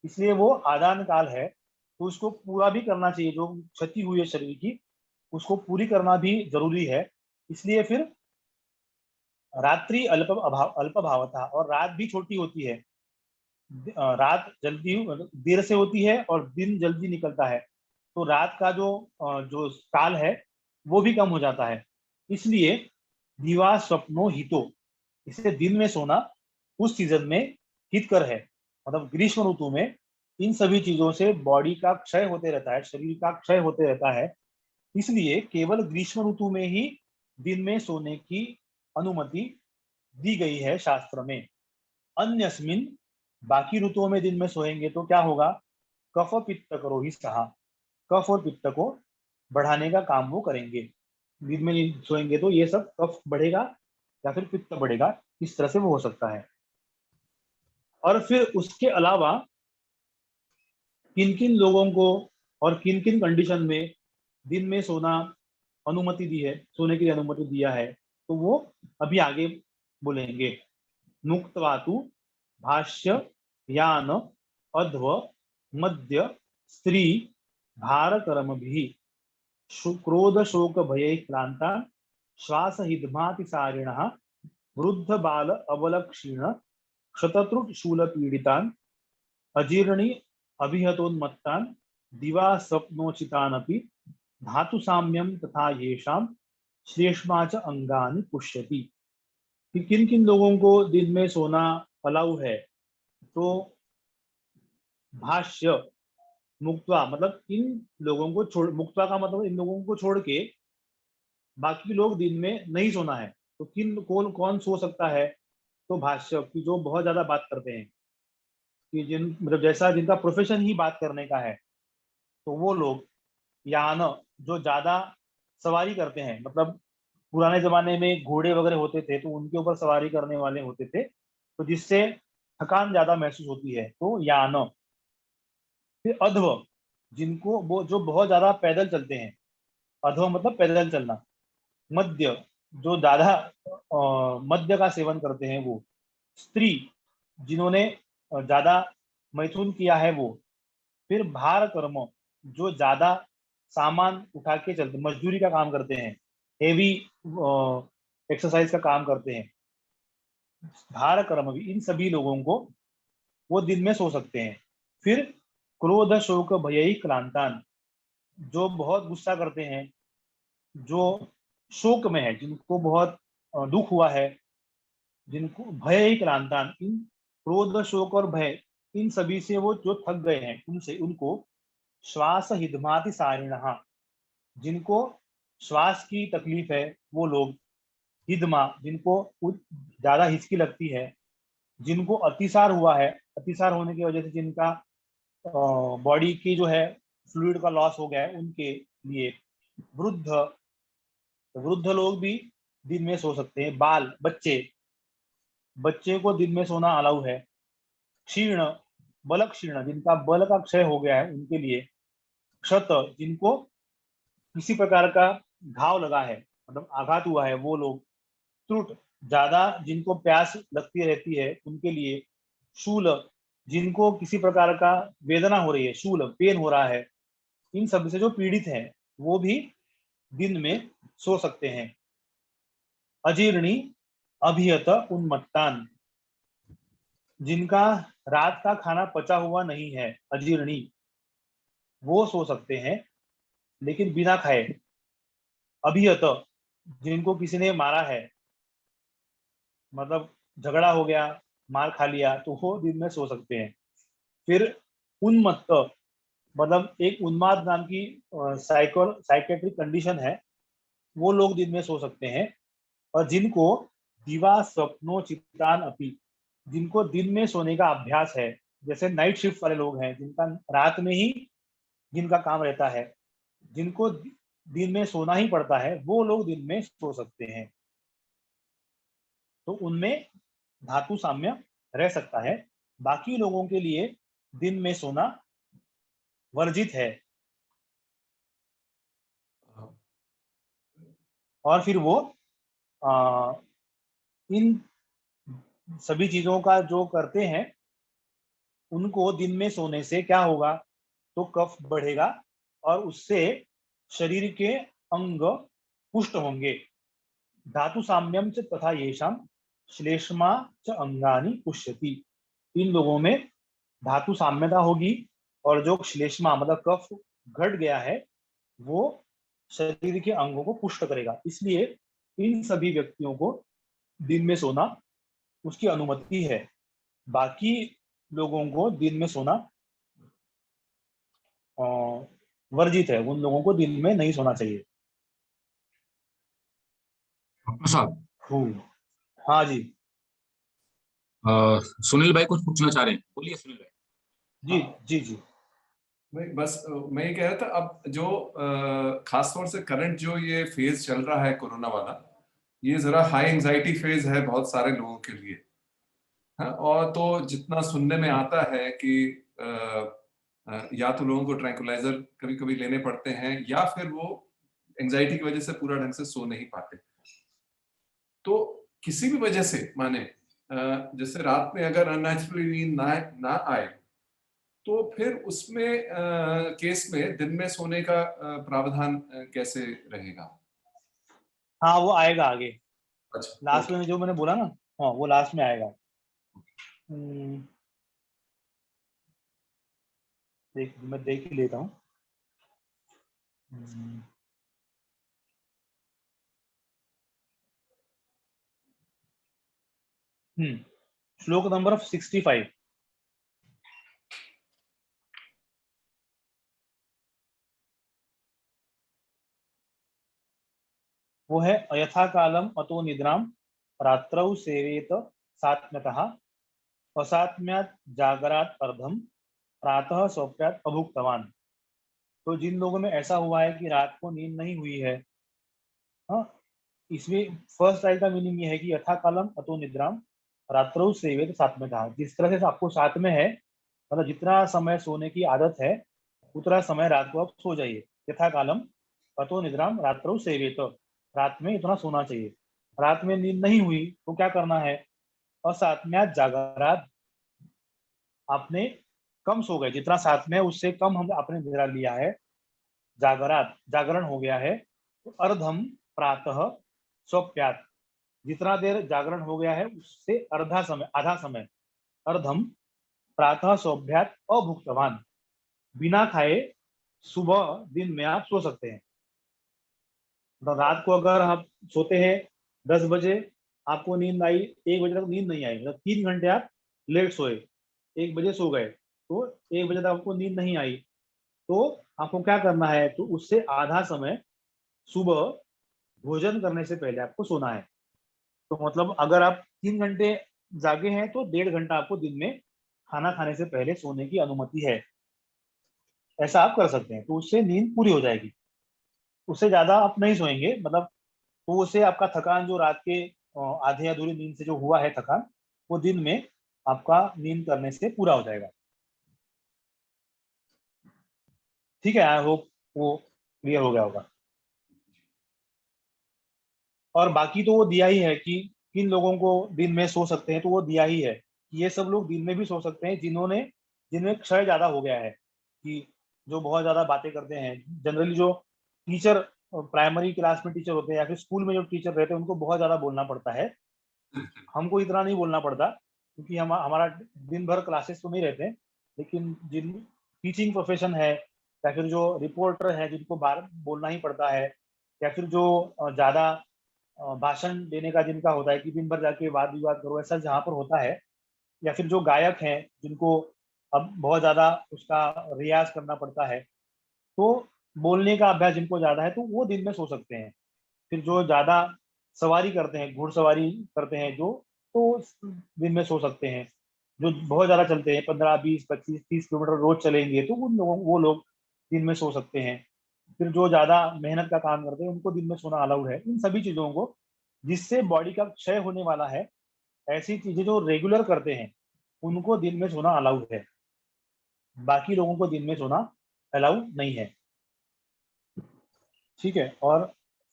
S1: इसलिए वो आदान काल है। तो उसको पूरा भी करना चाहिए, जो क्षति हुई है शरीर की उसको पूरी करना भी जरूरी है। इसलिए फिर रात्रि अल्प भावता, और रात भी छोटी होती है। रात जल्दी देर से होती है और दिन जल्दी निकलता है, तो रात का जो काल है वो भी कम हो जाता है। इसलिए दिवा स्वप्नो हितो, इसे दिन में सोना उस सीजन में हितकर है। मतलब ग्रीष्म ऋतु में इन सभी चीजों से बॉडी का क्षय होते रहता है, शरीर का क्षय होते रहता है, इसलिए केवल ग्रीष्म ऋतु में ही दिन में सोने की अनुमति दी गई है शास्त्र में। अन्यस्मिन, बाकी ऋतुओं में दिन में सोएंगे तो क्या होगा, कफ पित्त करो ही सहा, कफ और पित्त को बढ़ाने का काम वो करेंगे। दिन में सोएंगे तो ये सब कफ बढ़ेगा या फिर पित्त बढ़ेगा, इस तरह से वो हो सकता है। और फिर उसके अलावा किन किन लोगों को और किन किन कंडीशन में दिन में सोना अनुमति दी है, सोने की अनुमति दिया है, तो वो अभी आगे बोलेंगे। नुक्तवातु भाष्य यान अध्व मध्य स्त्री भार कर्म भी क्रोध शोक भय क्लांता श्वास हिद्मातिसारिण वृद्ध बाल अवलक्षीण क्षतत्रुट शूल पीड़ितान अजीर्णी अभिहतोन्मत्तान दिवा स्वप्नोचितानपि धातु साम्यम तथा येषाम श्लेष्मा च अंगानि पुष्यति। कि किन किन लोगों को दिन में सोना अलाउ है, तो भाष्य मुक्त्वा, मतलब इन लोगों को छोड़, मुक्त्वा का मतलब इन लोगों को छोड़ के बाकी लोग दिन में नहीं सोना है। तो किन कौन कौन सो सकता है, तो भाष्य की जो बहुत ज्यादा बात करते हैं, कि जिन मतलब जैसा जिनका प्रोफेशन ही बात करने का है, तो वो लोग, यान जो ज्यादा सवारी करते हैं, मतलब पुराने जमाने में घोड़े वगैरह होते थे तो उनके ऊपर सवारी करने वाले होते थे, तो जिससे थकान ज्यादा महसूस होती है, तो यान। फिर अध्व, जिनको वो जो बहुत ज्यादा पैदल चलते हैं, अध्व मतलब पैदल चलना। मद्य, जो ज्यादा मद्य का सेवन करते हैं वो। स्त्री, जिन्होंने ज्यादा मैथुन किया है वो। फिर भार कर्म, जो ज्यादा सामान उठा के चलते, मजदूरी का काम करते हैं, हेवी एक्सरसाइज का काम करते हैं, भार कर्म भी, इन सभी लोगों को वो दिन में सो सकते हैं। फिर क्रोध शोक भय क्लांतान, जो बहुत गुस्सा करते हैं, जो शोक में है, जिनको बहुत दुख हुआ है, जिनको भय क्लांतान, इन क्रोध शोक और भय, इन सभी से वो जो थक गए हैं, उनसे उनको श्वास हिदमाति सारिणः, जिनको श्वास की तकलीफ है वो लोग। हिदमा, जिनको ज्यादा हिचकी लगती है, जिनको अतिसार हुआ है, अतिसार होने की वजह से जिनका बॉडी की जो है फ्लूइड का लॉस हो गया है, उनके लिए। वृद्ध, वृद्ध लोग भी दिन में सो सकते हैं। बाल, बच्चे, बच्चे को दिन में सोना अलाउ है। क्षीण, बल क्षीण, जिनका बल का क्षय हो गया है, उनके लिए। क्षत, जिनको किसी प्रकार का घाव लगा है, मतलब आघात हुआ है, वो लोग। त्रुट, ज्यादा जिनको प्यास लगती रहती है, उनके लिए। शूल, जिनको किसी प्रकार का वेदना हो रही है, शूल पेन हो रहा है, इन सब से जो पीड़ित है वो भी दिन में सो सकते हैं। अजीर्णी अभियत उन्मत्तान, जिनका रात का खाना पचा हुआ नहीं है, अजीर्णी, वो सो सकते हैं लेकिन बिना खाए। अभियत, जिनको किसी ने मारा है, मतलब झगड़ा हो गया, मार खा लिया, तो वो दिन में सो सकते हैं। फिर उन्मत्त, मतलब एक उन्माद नाम की साइकेट्रिक कंडीशन है, वो लोग दिन में सो सकते हैं। और जिनको दिवा स्वप्नो चितान अपि, जिनको दिन में सोने का अभ्यास है, जैसे नाइट शिफ्ट वाले लोग हैं, जिनका रात में ही जिनका काम रहता है, जिनको दिन में सोना ही पड़ता है, वो लोग दिन में सो सकते हैं। तो उनमें धातु साम्य रह सकता है, बाकी लोगों के लिए दिन में सोना वर्जित है। और फिर वो इन सभी चीजों का जो करते हैं, उनको दिन में सोने से क्या होगा, तो कफ बढ़ेगा और उससे शरीर के अंग पुष्ट होंगे। धातु साम्यम च तथा येषाम श्लेष्मा च अंगानि पुष्यति। इन लोगों में धातु साम्यता होगी और जो श्लेष्मा मतलब कफ घट गया है वो शरीर के अंगों को पुष्ट करेगा। इसलिए इन सभी व्यक्तियों को दिन में सोना उसकी अनुमति है, बाकी लोगों को दिन में सोना वर्जित है, उन लोगों को दिन में नहीं सोना चाहिए।
S4: डॉक्टर साहब,
S1: हाँ जी।
S4: सुनील भाई कुछ पूछना चाह रहे हैं, बोलिए सुनील भाई।
S1: जी जी जी।
S3: मैं ये कह रहा था, अब जो खास तौर से करंट जो ये फेज चल रहा है कोरोना वाला, ये जरा हाई एंजाइटी फेज है बहुत सारे लोगों के लिए। हाँ, और तो जितना सुनने में आता है कि या तो लोगों को ट्रैंकुलाइजर कभी कभी लेने पड़ते हैं या फिर वो एंजाइटी की वजह से पूरा ढंग से सो नहीं पाते। तो किसी भी वजह से माने जैसे रात में अगर अननेचुरली नींद ना आए तो फिर उसमें केस में दिन में सोने का प्रावधान कैसे रहेगा?
S1: हाँ वो आएगा आगे,
S3: अच्छा,
S1: लास्ट में जो मैंने बोला ना, हाँ वो लास्ट में आएगा। मैं देख ही लेता हूँ। श्लोक नंबर 65। वो है यथा कालम अतो निद्राम रात्रौ सेवेत सात्म्यतः असात्म्यात् जागरात अर्धम प्रातः स्वप्यात् अभुक्तवान। तो जिन लोगों में ऐसा हुआ है कि रात को नींद नहीं हुई है, हाँ, इसमें फर्स्ट लाइन का मीनिंग ये है कि यथा कालम अतो निद्राम रात्रौ सेवेत सात्म्यतः। जिस तरह से आपको साथ में है, मतलब जितना समय सोने की आदत है उतना समय रात को आप सो जाइए। यथा कालम अतो निद्राम रात्रौ सेवेत, रात में इतना सोना चाहिए। रात में नींद नहीं हुई तो क्या करना है, असात्म्यात् जागरात, आपने कम सो गए, जितना साथ में है उससे कम हम आपने निद्रा लिया है, जागरात जागरण हो गया है, तो अर्धम प्रातः स्वप्यात, जितना देर जागरण हो गया है उससे अर्धा समय, आधा समय, अर्धम प्रातः स्वप्यात अभुक्तवान, बिना खाए सुबह दिन में आप सो सकते हैं। तो रात को अगर आप सोते हैं 10 बजे, आपको नींद आई 1 बजे तक नींद नहीं आई, मतलब 3 घंटे आप लेट सोए, 1 बजे सो गए, तो 1 बजे तक आपको नींद नहीं आई, तो आपको क्या करना है, तो उससे आधा समय सुबह भोजन करने से पहले आपको सोना है। तो मतलब अगर आप 3 घंटे जागे हैं तो 1.5 घंटा आपको दिन में खाना खाने से पहले सोने की अनुमति है। ऐसा आप कर सकते हैं, तो उससे नींद पूरी हो जाएगी। उससे ज्यादा आप नहीं सोएंगे, मतलब तो उससे आपका थकान जो रात के आधे अधूरी नींद से जो हुआ है थकान, वो दिन में आपका नींद करने से पूरा हो जाएगा। ठीक है, आई होप वो क्लियर हो गया होगा। और बाकी तो वो दिया ही है कि किन लोगों को दिन में सो सकते हैं, तो वो दिया ही है कि ये सब लोग दिन में भी सो सकते हैं जिनमें क्षय ज्यादा हो गया है, कि जो बहुत ज्यादा बातें करते हैं। जनरली जो टीचर प्राइमरी क्लास में टीचर होते हैं या फिर स्कूल में जो टीचर रहते हैं उनको बहुत ज्यादा बोलना पड़ता है, हमको इतना नहीं बोलना पड़ता क्योंकि हमारा दिन भर क्लासेस तो नहीं रहते। लेकिन जिन टीचिंग प्रोफेशन है या फिर जो रिपोर्टर है जिनको बार बोलना ही पड़ता है, या फिर जो ज्यादा भाषण देने का जिनका होता है कि दिन भर जाके वाद विवाद करो, ऐसा जहाँ पर होता है, या फिर जो गायक हैं जिनको अब बहुत ज्यादा उसका रियाज करना पड़ता है, तो बोलने का अभ्यास जिनको ज्यादा है तो वो दिन में सो सकते हैं। फिर जो ज्यादा सवारी करते हैं, घुड़सवारी करते हैं जो, तो दिन में सो सकते हैं। जो बहुत ज्यादा चलते हैं 15, 20, 25, 30 किलोमीटर रोज चलेंगे तो उन लोगों वो लोग दिन में सो सकते हैं। फिर जो ज्यादा मेहनत का काम करते हैं उनको दिन में सोना अलाउड है। इन सभी चीजों को, जिससे बॉडी का क्षय होने वाला है, ऐसी चीजें जो रेगुलर करते हैं उनको दिन में सोना अलाउड है, बाकी लोगों को दिन में सोना अलाउड नहीं है। ठीक है। और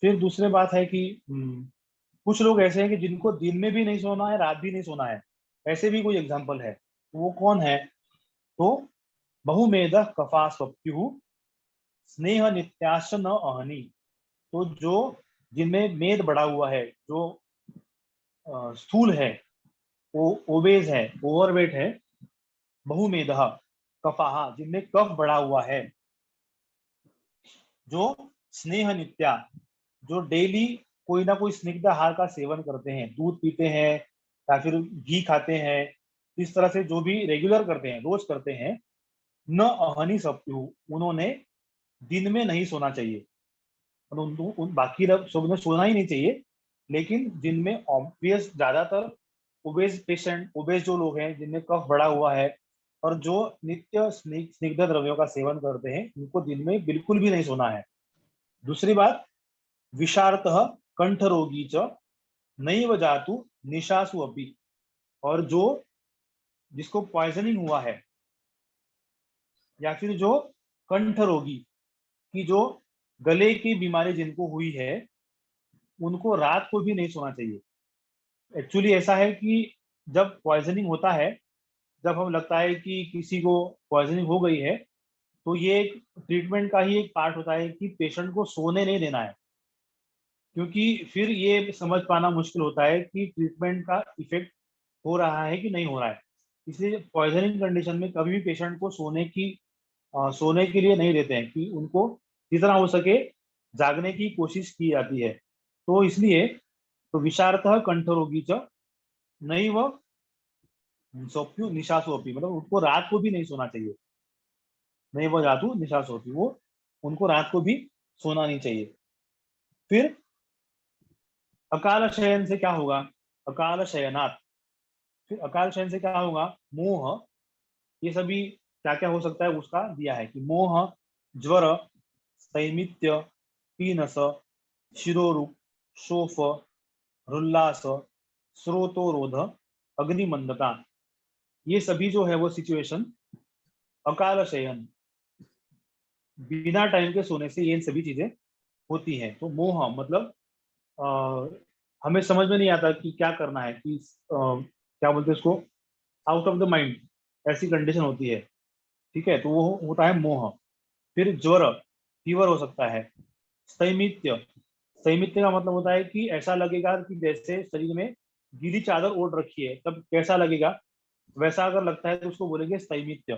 S1: फिर दूसरी बात है कि कुछ लोग ऐसे हैं कि जिनको दिन में भी नहीं सोना है, रात भी नहीं सोना है, ऐसे भी कोई एग्जाम्पल है। वो कौन है? तो बहुमेध कफा स्वप्यु स्नेह नित्याश न अहनी। तो जो जिनमें मेद बढ़ा हुआ है, जो स्थूल है, वो ओबेज है, ओवरवेट है, बहुमेध कफाहा, जिनमें कफ बढ़ा हुआ है, जो स्नेह नित्या, जो डेली कोई ना कोई स्निग्ध आहार का सेवन करते हैं, दूध पीते हैं या फिर घी खाते हैं, इस तरह से जो भी रेगुलर करते हैं, रोज करते हैं, न अहनी सप्यु, उन्होंने दिन में नहीं सोना चाहिए। बाकी सब में सोना ही नहीं चाहिए, लेकिन जिनमें ऑब्वियस ज्यादातर ओबेज पेशेंट, ओबेज जो लोग हैं जिनमें कफ बढ़ा हुआ है और जो नित्य स्निग्ध द्रव्यों का सेवन करते हैं, उनको दिन में बिल्कुल भी नहीं सोना है। दूसरी बात, विषार्थ कंठ रोगी च नैव जातु निशासु अपि। और जो जिसको पॉइजनिंग हुआ है या फिर जो कंठ रोगी की, जो गले की बीमारी जिनको हुई है, उनको रात को भी नहीं सोना चाहिए। एक्चुअली ऐसा है कि जब पॉइजनिंग होता है, जब हम लगता है कि किसी को पॉइजनिंग हो गई है, तो ये एक ट्रीटमेंट का ही एक पार्ट होता है कि पेशेंट को सोने नहीं देना है, क्योंकि फिर ये समझ पाना मुश्किल होता है कि ट्रीटमेंट का इफेक्ट हो रहा है कि नहीं हो रहा है। इसलिए पॉइजनिंग कंडीशन में कभी भी पेशेंट को सोने के लिए नहीं देते हैं, कि उनको जितना हो सके जागने की कोशिश की जाती है। तो इसलिए तो विषार्थ कंठ रोगी च नैव सोप्यु निशासोपी, मतलब उनको रात को भी नहीं सोना चाहिए। नहीं वो जातु निशासोपी, वो उनको रात को भी सोना नहीं चाहिए। फिर अकाल शयन से क्या होगा? अकाल शयनात्, फिर अकाल शयन से क्या होगा? मोह, ये सभी क्या क्या हो सकता है उसका दिया है कि मोह, ज्वर, स्थैमित्य, पीनस, शिरोरुक, शोफ, हृल्लास, स्रोतोरोध, अग्निमंदता, ये सभी जो है वो सिचुएशन अकाल शयन, बिना टाइम के सोने से ये सभी चीजें होती हैं। तो मोह मतलब हमें समझ में नहीं आता कि क्या करना है, कि क्या बोलते हैं उसको, आउट ऑफ द माइंड, ऐसी कंडीशन होती है। ठीक है, तो वो होता है मोह। फिर ज्वर, फीवर हो सकता है। स्थैमित्य, स्थैमित्य का मतलब होता है कि ऐसा लगेगा कि जैसे शरीर में गीली चादर ओढ़ रखी है, तब कैसा लगेगा, वैसा अगर लगता है तो उसको बोलेंगे स्थैमित्य।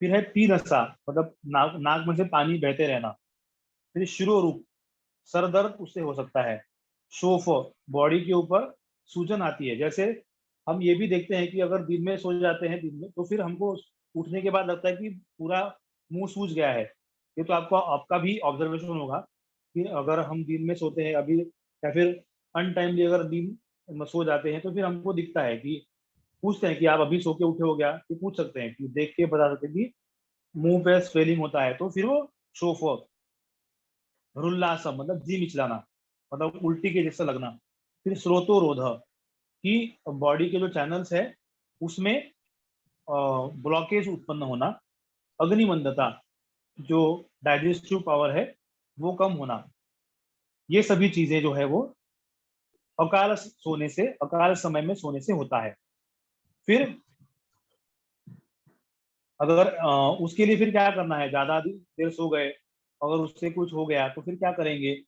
S1: फिर है पीनसा, मतलब नाक में से पानी बहते रहना। फिर शिरोरूप, सर दर्द उससे हो सकता है। शोफ, बॉडी के ऊपर सूजन आती है। जैसे हम ये भी देखते हैं कि अगर दिन में सो जाते हैं दिन में, तो फिर हमको उठने के बाद लगता है कि पूरा मुंह सूज गया है। ये तो आपका भी ऑब्जर्वेशन होगा कि अगर हम दिन में सोते हैं अभी, या फिर अनटाइमली अगर दिन में सो जाते हैं, तो फिर हमको दिखता है कि, पूछते हैं कि आप अभी सो के उठे हो गया, कि पूछ सकते हैं कि देख के बता सकते हैं कि मुंह पे स्वेलिंग होता है, तो फिर वो शोफ। रुल्लासम मतलब जी मिचलाना, मतलब उल्टी के जैसा लगना। फिर स्रोतोरोध, कि बॉडी के जो चैनल्स है उसमें ब्लॉकेज उत्पन्न होना। अग्निमंदता, जो डाइजेस्टिव पावर है वो कम होना। ये सभी चीजें जो है वो अकाल सोने से, अकाल समय में सोने से होता है। फिर अगर उसके लिए फिर क्या करना है, ज्यादा देर सो गए, अगर उससे कुछ हो गया तो फिर क्या करेंगे?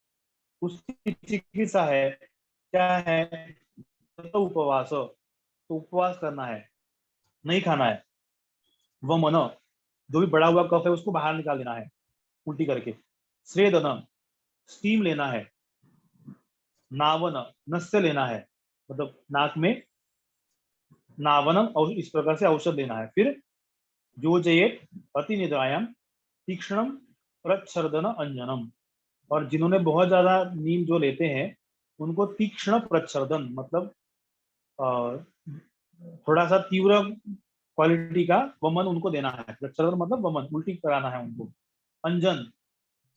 S1: उसकी चिकित्सा है, क्या है? तो उपवास, तो उपवास करना है, नहीं खाना है। वह मन, जो भी बड़ा हुआ कफ है उसको बाहर निकाल देना है उल्टी करके। स्वेदन, स्टीम लेना है। नावन, नस्य लेना है, मतलब नाक में नावनम, और इस प्रकार से औषध लेना है। फिर जो जयेत अति निद्रायाम तीक्ष्णम प्रच्छर्दन अंजनम, और जिन्होंने बहुत ज्यादा नींद जो लेते हैं उनको तीक्ष्ण प्रच्छर्दन, मतलब थोड़ा सा तीव्र क्वालिटी का वमन उनको देना है। प्रच्छर्दन मतलब वमन, उल्टी कराना है उनको। अंजन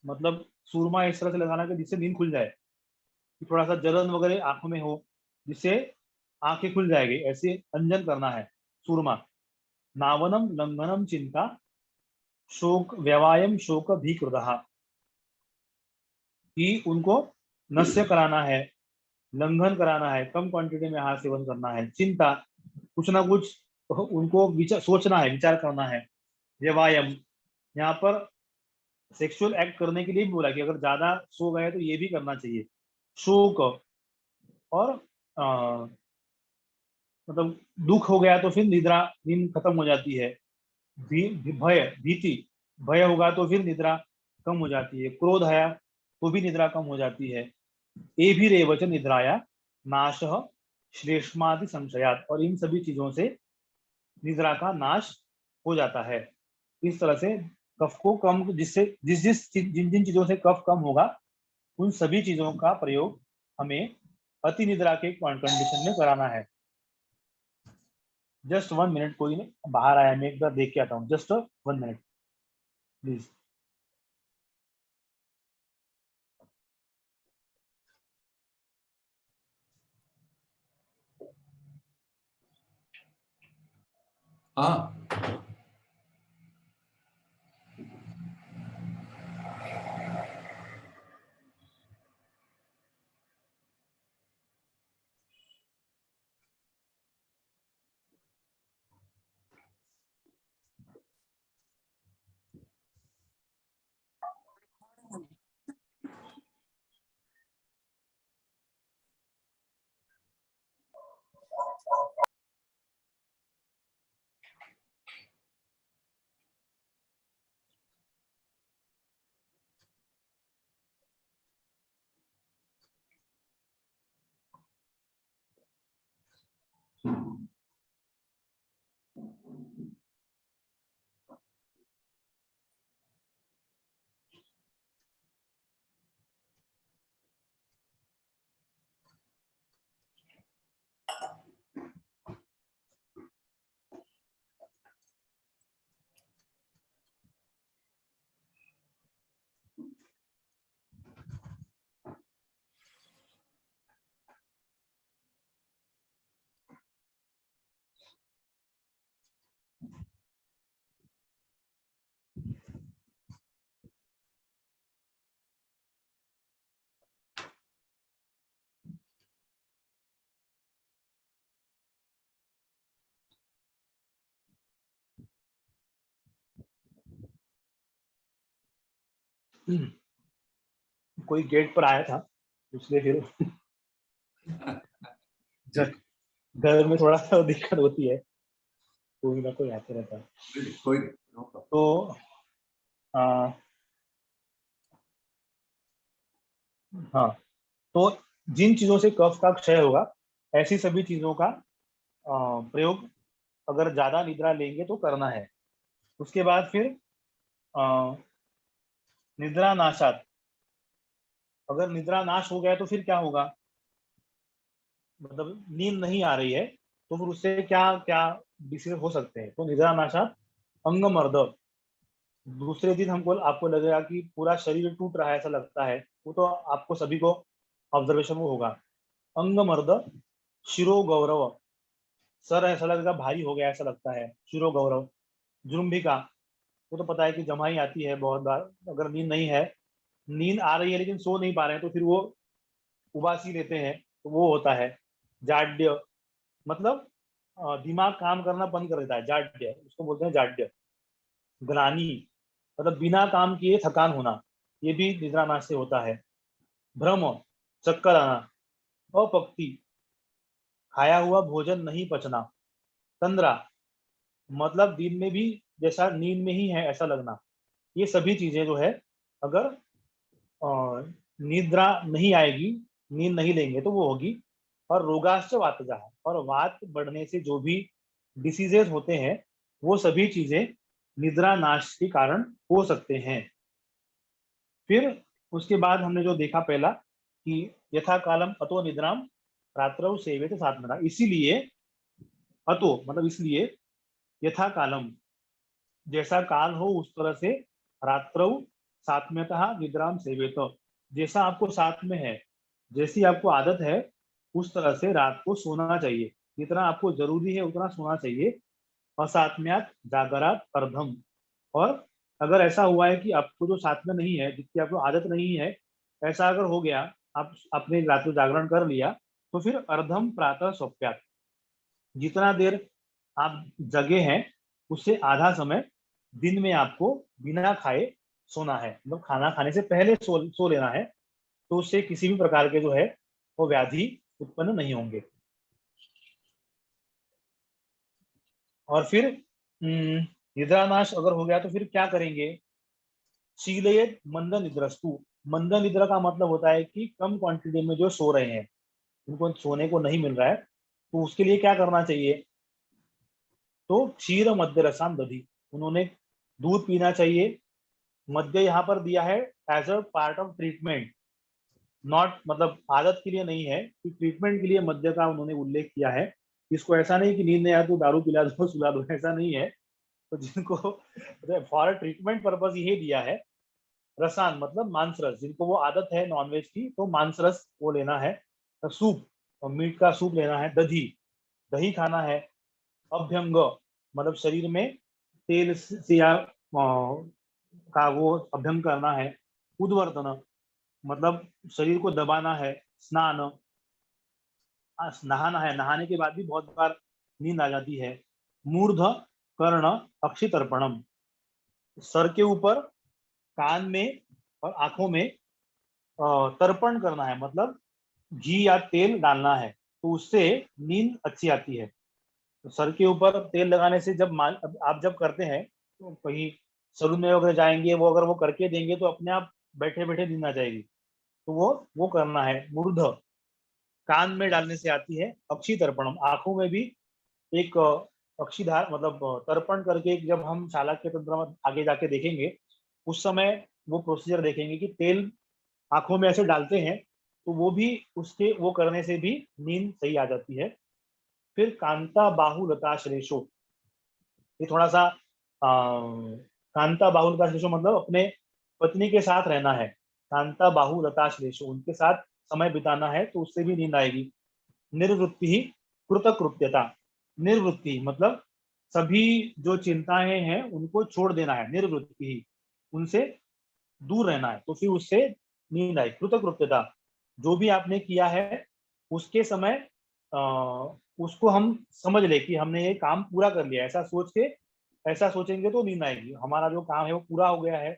S1: मतलब सूरमा इस तरह से लगाना कि जिससे नींद खुल जाए, कि थोड़ा सा जलन वगैरह आंखों में हो, जिससे आंखें खुल जाएगी, ऐसे अंजन करना है। सूरमा, नावनम लंघनम चिंता शोक व्यवायम शोक भीकृतः, कि उनको नस्य कराना है, लंघन कराना है, कम क्वांटिटी में आहार सेवन करना है। चिंता, कुछ ना कुछ उनको विचार सोचना है, विचार करना है। व्यवायम, यहाँ पर सेक्सुअल एक्ट करने के लिए भी बोला कि अगर ज्यादा सो गए तो ये भी करना चाहिए। शोक, और मतलब दुख हो गया तो फिर निद्रा, नींद खत्म हो जाती है। भय, भीति, भय होगा तो फिर निद्रा कम हो जाती है। क्रोध आया तो भी निद्रा कम हो जाती है। ए भी रेवच निद्राया नाशः श्लेष्मादि संशयात, और इन सभी चीजों से निद्रा का नाश हो जाता है। इस तरह से कफ को कम, जिससे जिन जिन चीजों से कफ कम होगा उन सभी चीजों का प्रयोग हमें अति निद्रा के कंडीशन में कराना है। जस्ट 1 मिनट, कोई नहीं बाहर आया, मैं एक बार देख के आता हूँ। Just 1 minute please.
S3: हाँ,
S1: कोई गेट पर आया था, इसलिए फिर घर में थोड़ा सा दिक्कत होती है, कोई ना कोई आते रहता है।
S3: कोई no problem.
S1: तो हाँ, तो जिन चीजों से कफ का क्षय होगा ऐसी सभी चीजों का प्रयोग अगर ज्यादा निद्रा लेंगे तो करना है। उसके बाद फिर निद्रा नाशात, अगर निद्रा नाश हो गया तो फिर क्या होगा, मतलब नींद नहीं आ रही है तो फिर उससे क्या क्या डिसीज हो सकते हैं। तो निद्रा नाशात अंगमर्द, दूसरे दिन हमको आपको लगेगा कि पूरा शरीर टूट रहा है ऐसा लगता है, वो तो आपको सभी को ऑब्जर्वेशन में होगा। अंगमर्द, शिरो गौरव, सर ऐसा लगेगा भारी हो गया ऐसा लगता है, शिरो गौरव। जुम्बिका, वो तो पता है कि जमाई आती है बहुत बार, अगर नींद नहीं है, नींद आ रही है लेकिन सो नहीं पा रहे हैं तो फिर वो उबासी लेते हैं, तो वो होता है। जाड्य, मतलब दिमाग काम करना बंद कर देता है, जाड्य उसको बोलते हैं, जाड्य। ग्लानि, मतलब बिना काम किए थकान होना, ये भी निद्रा नाश से होता है। भ्रम, चक्कर आना। अपक्ति, खाया हुआ भोजन नहीं पचना। तंद्रा, मतलब दिन में भी जैसा नींद में ही है ऐसा लगना। ये सभी चीजें जो है, अगर निद्रा नहीं आएगी, नींद नहीं लेंगे तो वो होगी। और रोगाश्च वातजा, और वात बढ़ने से जो भी डिसीजेज होते हैं वो सभी चीजें निद्रा नाश के कारण हो सकते हैं। फिर उसके बाद हमने जो देखा पहला कि यथा कालम अतो निद्राम रात्रौ सेवेत सात्मना, इसीलिए अतो मतलब इसलिए, यथा कालम जैसा काल हो उस तरह से, रात्रौ सात्म्यतः निद्राम सेवेत, जैसा आपको साथ में है, जैसी आपको आदत है उस तरह से रात को सोना चाहिए, जितना आपको जरूरी है उतना सोना चाहिए। असात्म्यात जागरात अर्धम। और अगर ऐसा हुआ है कि आपको जो साथ में नहीं है, जिसकी आपको आदत नहीं है, ऐसा अगर हो गया, आप आपने रात को जागरण कर लिया, तो फिर अर्धम प्रातः स्वप्यात, जितना देर आप जगे हैं उससे आधा समय दिन में आपको बिना खाए सोना है, मतलब खाना खाने से पहले सो लेना है। तो उससे किसी भी प्रकार के जो है वो व्याधि उत्पन्न नहीं होंगे। और फिर निद्रानाश अगर हो गया तो फिर क्या करेंगे? शीलयत मंद निद्रस्तु। मंद निद्रा का मतलब होता है कि कम क्वांटिटी में जो सो रहे हैं, उनको सोने को नहीं मिल रहा है, तो उसके लिए क्या करना चाहिए? तो क्षीर मध्य रसाम दधी, उन्होंने दूध पीना चाहिए। मध्य यहाँ पर दिया है as a part of treatment, not मतलब आदत के लिए नहीं है, कि ट्रीटमेंट के लिए मध्य का उन्होंने उल्लेख किया है। इसको ऐसा नहीं कि नींद नहीं आया तो दारू पिला दो सुला दो, ऐसा नहीं है। तो जिनको फॉर ट्रीटमेंट पर्पज ये दिया है। रसान मतलब मांस रस, जिनको वो आदत है नॉनवेज की, तो मांस रस वो लेना है। सूप, मीट का सूप लेना है। दही, दही खाना है। अभ्यंग मतलब शरीर में तेल से या का वो अभ्यंग करना है। उद्वर्तन मतलब शरीर को दबाना है। स्नान, नहाना है, नहाने के बाद भी बहुत बार नींद आ जाती है। मूर्ध कर्ण अक्षितर्पणम, सर के ऊपर, कान में और आंखों में तर्पण करना है, मतलब घी या तेल डालना है, तो उससे नींद अच्छी आती है। तो सर के ऊपर तेल लगाने से आप जब करते हैं तो कहीं सलून में वगैरह जाएंगे, वो अगर वो करके देंगे तो अपने आप बैठे बैठे नींद आ जाएगी। तो वो करना है। मूर्ध कान में डालने से आती है। अक्षी तर्पणम, आंखों में भी एक अक्षीधार मतलब तर्पण करके, जब हम चाणक्य तंत्र में आगे जाके देखेंगे उस समय वो प्रोसीजर देखेंगे कि तेल आंखों में ऐसे डालते हैं, तो वो भी उसके वो करने से भी नींद सही आ जाती है। फिर कांता बाहु लताश्लेषो, ये थोड़ा सा कांता बाहु लताश्लेषो मतलब अपने पत्नी के साथ रहना है। कांता बाहु लताश्लेषो, उनके साथ समय बिताना है, तो उससे भी नींद आएगी। निर्वृत्ति ही कृतकृत्यता, निर्वृत्ति मतलब सभी जो चिंताएं हैं उनको छोड़ देना है। निर्वृत्ति ही, उनसे दूर रहना है, तो फिर उससे नींद आई। कृतकृत्यता, जो भी आपने किया है उसके समय उसको हम समझ ले कि हमने ये काम पूरा कर लिया, ऐसा सोच के, ऐसा सोचेंगे तो नींद आएगी। हमारा जो काम है वो पूरा हो गया है,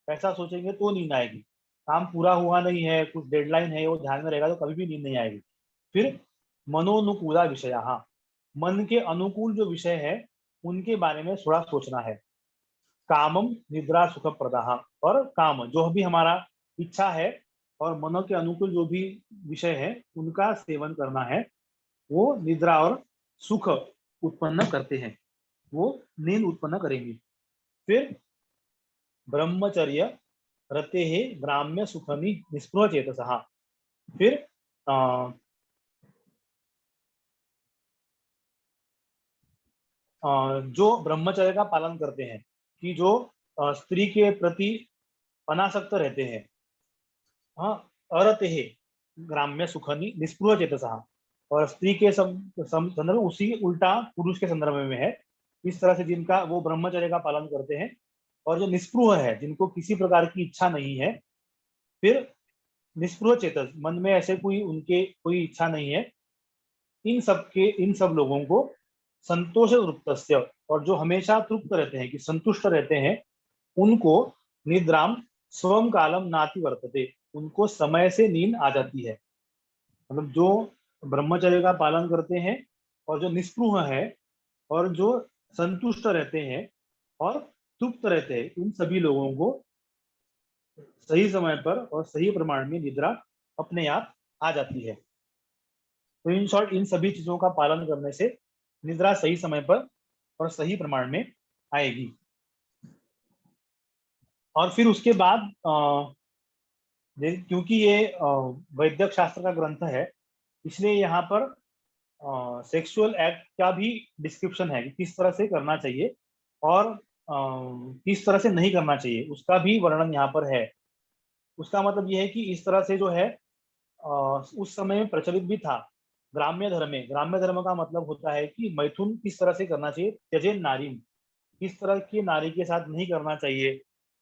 S1: ऐसा सोचेंगे तो नींद आएगी। काम पूरा हुआ नहीं है, कुछ डेडलाइन है, वो ध्यान में रहेगा तो कभी भी नींद नहीं आएगी। फिर मनोनुकूला विषय, हाँ, मन के अनुकूल जो विषय है उनके बारे में थोड़ा सोचना है। कामम निद्रा सुख प्रदाह, और काम जो भी हमारा इच्छा है और मनो के अनुकूल जो भी विषय है उनका सेवन करना है, वो निद्रा और सुख उत्पन्न करते हैं, वो नींद उत्पन्न करेंगे। फिर ब्रह्मचर्य रते है ग्राम्य सुखमी निस्पृह चेतसः, फिर जो ब्रह्मचर्य का पालन करते हैं, कि जो स्त्री के प्रति अनासक्त रहते हैं, हाँ, अरते है ग्राम्य सुखनी निस्पृह चेतसः, और स्त्री के संदर्भ उसी उल्टा पुरुष के संदर्भ में है। इस तरह से जिनका वो ब्रह्मचर्य का पालन करते हैं, और जो निस्पृह है, जिनको किसी प्रकार की इच्छा नहीं है, फिर निस्पृह चेतस, मन में ऐसे कोई उनके कोई इच्छा नहीं है, इन सब लोगों को संतोष तृप्तस्य, और जो हमेशा तृप्त रहते हैं, कि संतुष्ट रहते हैं, उनको निद्राम स्वम कालम नाति वर्तते, उनको समय से नींद आ जाती है। मतलब जो ब्रह्मचर्य का पालन करते हैं और जो निस्पृह है और जो संतुष्ट रहते हैं और तृप्त रहते हैं, इन सभी लोगों को सही समय पर और सही प्रमाण में निद्रा अपने आप आ जाती है। तो इन शॉर्ट, इन सभी चीजों का पालन करने से निद्रा सही समय पर और सही प्रमाण में आएगी। और फिर उसके बाद क्योंकि ये वैद्यक शास्त्र का ग्रंथ है, इसलिए यहाँ पर सेक्सुअल एक्ट का भी डिस्क्रिप्शन है कि किस तरह से करना चाहिए और किस तरह से नहीं करना चाहिए, उसका भी वर्णन यहाँ पर है। उसका मतलब यह है कि इस तरह से जो है उस समय में प्रचलित भी था ग्राम्य धर्म का मतलब होता है कि मैथुन किस तरह से करना चाहिए, त्यजेन नारीम, किस तरह की नारी के साथ नहीं करना चाहिए,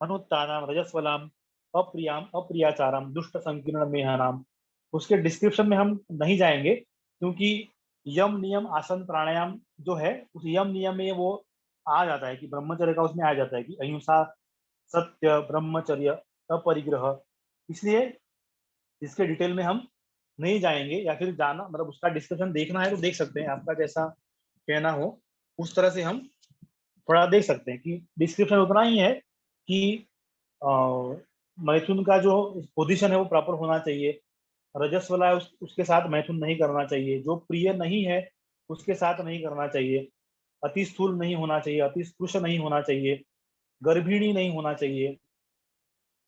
S1: अनुत्तानाम रजस्वलाम, अप्रियाम अप्रियाचारम, दुष्ट संकीर्ण मेहनाम। उसके डिस्क्रिप्शन में हम नहीं जाएंगे, क्योंकि यम नियम आसन प्राणायाम जो है उस यम नियम में वो आ जाता है कि ब्रह्मचर्य का उसमें आ जाता है कि अहिंसा, सत्य, ब्रह्मचर्य, अपरिग्रह। इसलिए इसके डिटेल में हम नहीं जाएंगे, या फिर जाना मतलब उसका डिस्कशन देखना है तो देख सकते हैं, आपका जैसा कहना हो उस तरह से हम थोड़ा देख सकते हैं कि डिस्क्रिप्शन उतना ही है कि मैथुन का जो पोजीशन है वो प्रॉपर होना चाहिए, रजस्वला है उसके साथ मैथुन नहीं करना चाहिए, जो प्रिय नहीं है उसके साथ नहीं करना चाहिए, अति स्थूल नहीं होना चाहिए, अति स्पृश नहीं होना चाहिए, गर्भिणी नहीं होना चाहिए,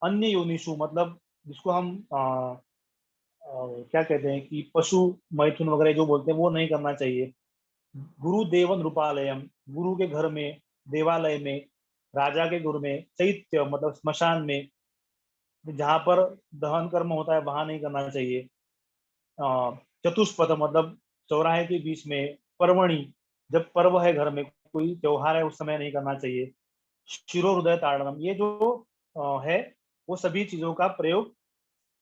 S1: अन्य योनिषु मतलब जिसको हम क्या कहते हैं कि पशु मैथुन वगैरह जो बोलते हैं वो नहीं करना चाहिए, गुरु देवन रूपालयम, गुरु के घर में, देवालय में, राजा के घर में, चैत्य मतलब स्मशान में, जहाँ पर दहन कर्म होता है वहां नहीं करना चाहिए, चतुष्पथ मतलब चौराहे के बीच में, पर्वणि जब पर्व है घर में, कोई त्योहार है उस समय नहीं करना चाहिए, शिरो हृदय ताड़नम, ये जो है वो सभी चीजों का प्रयोग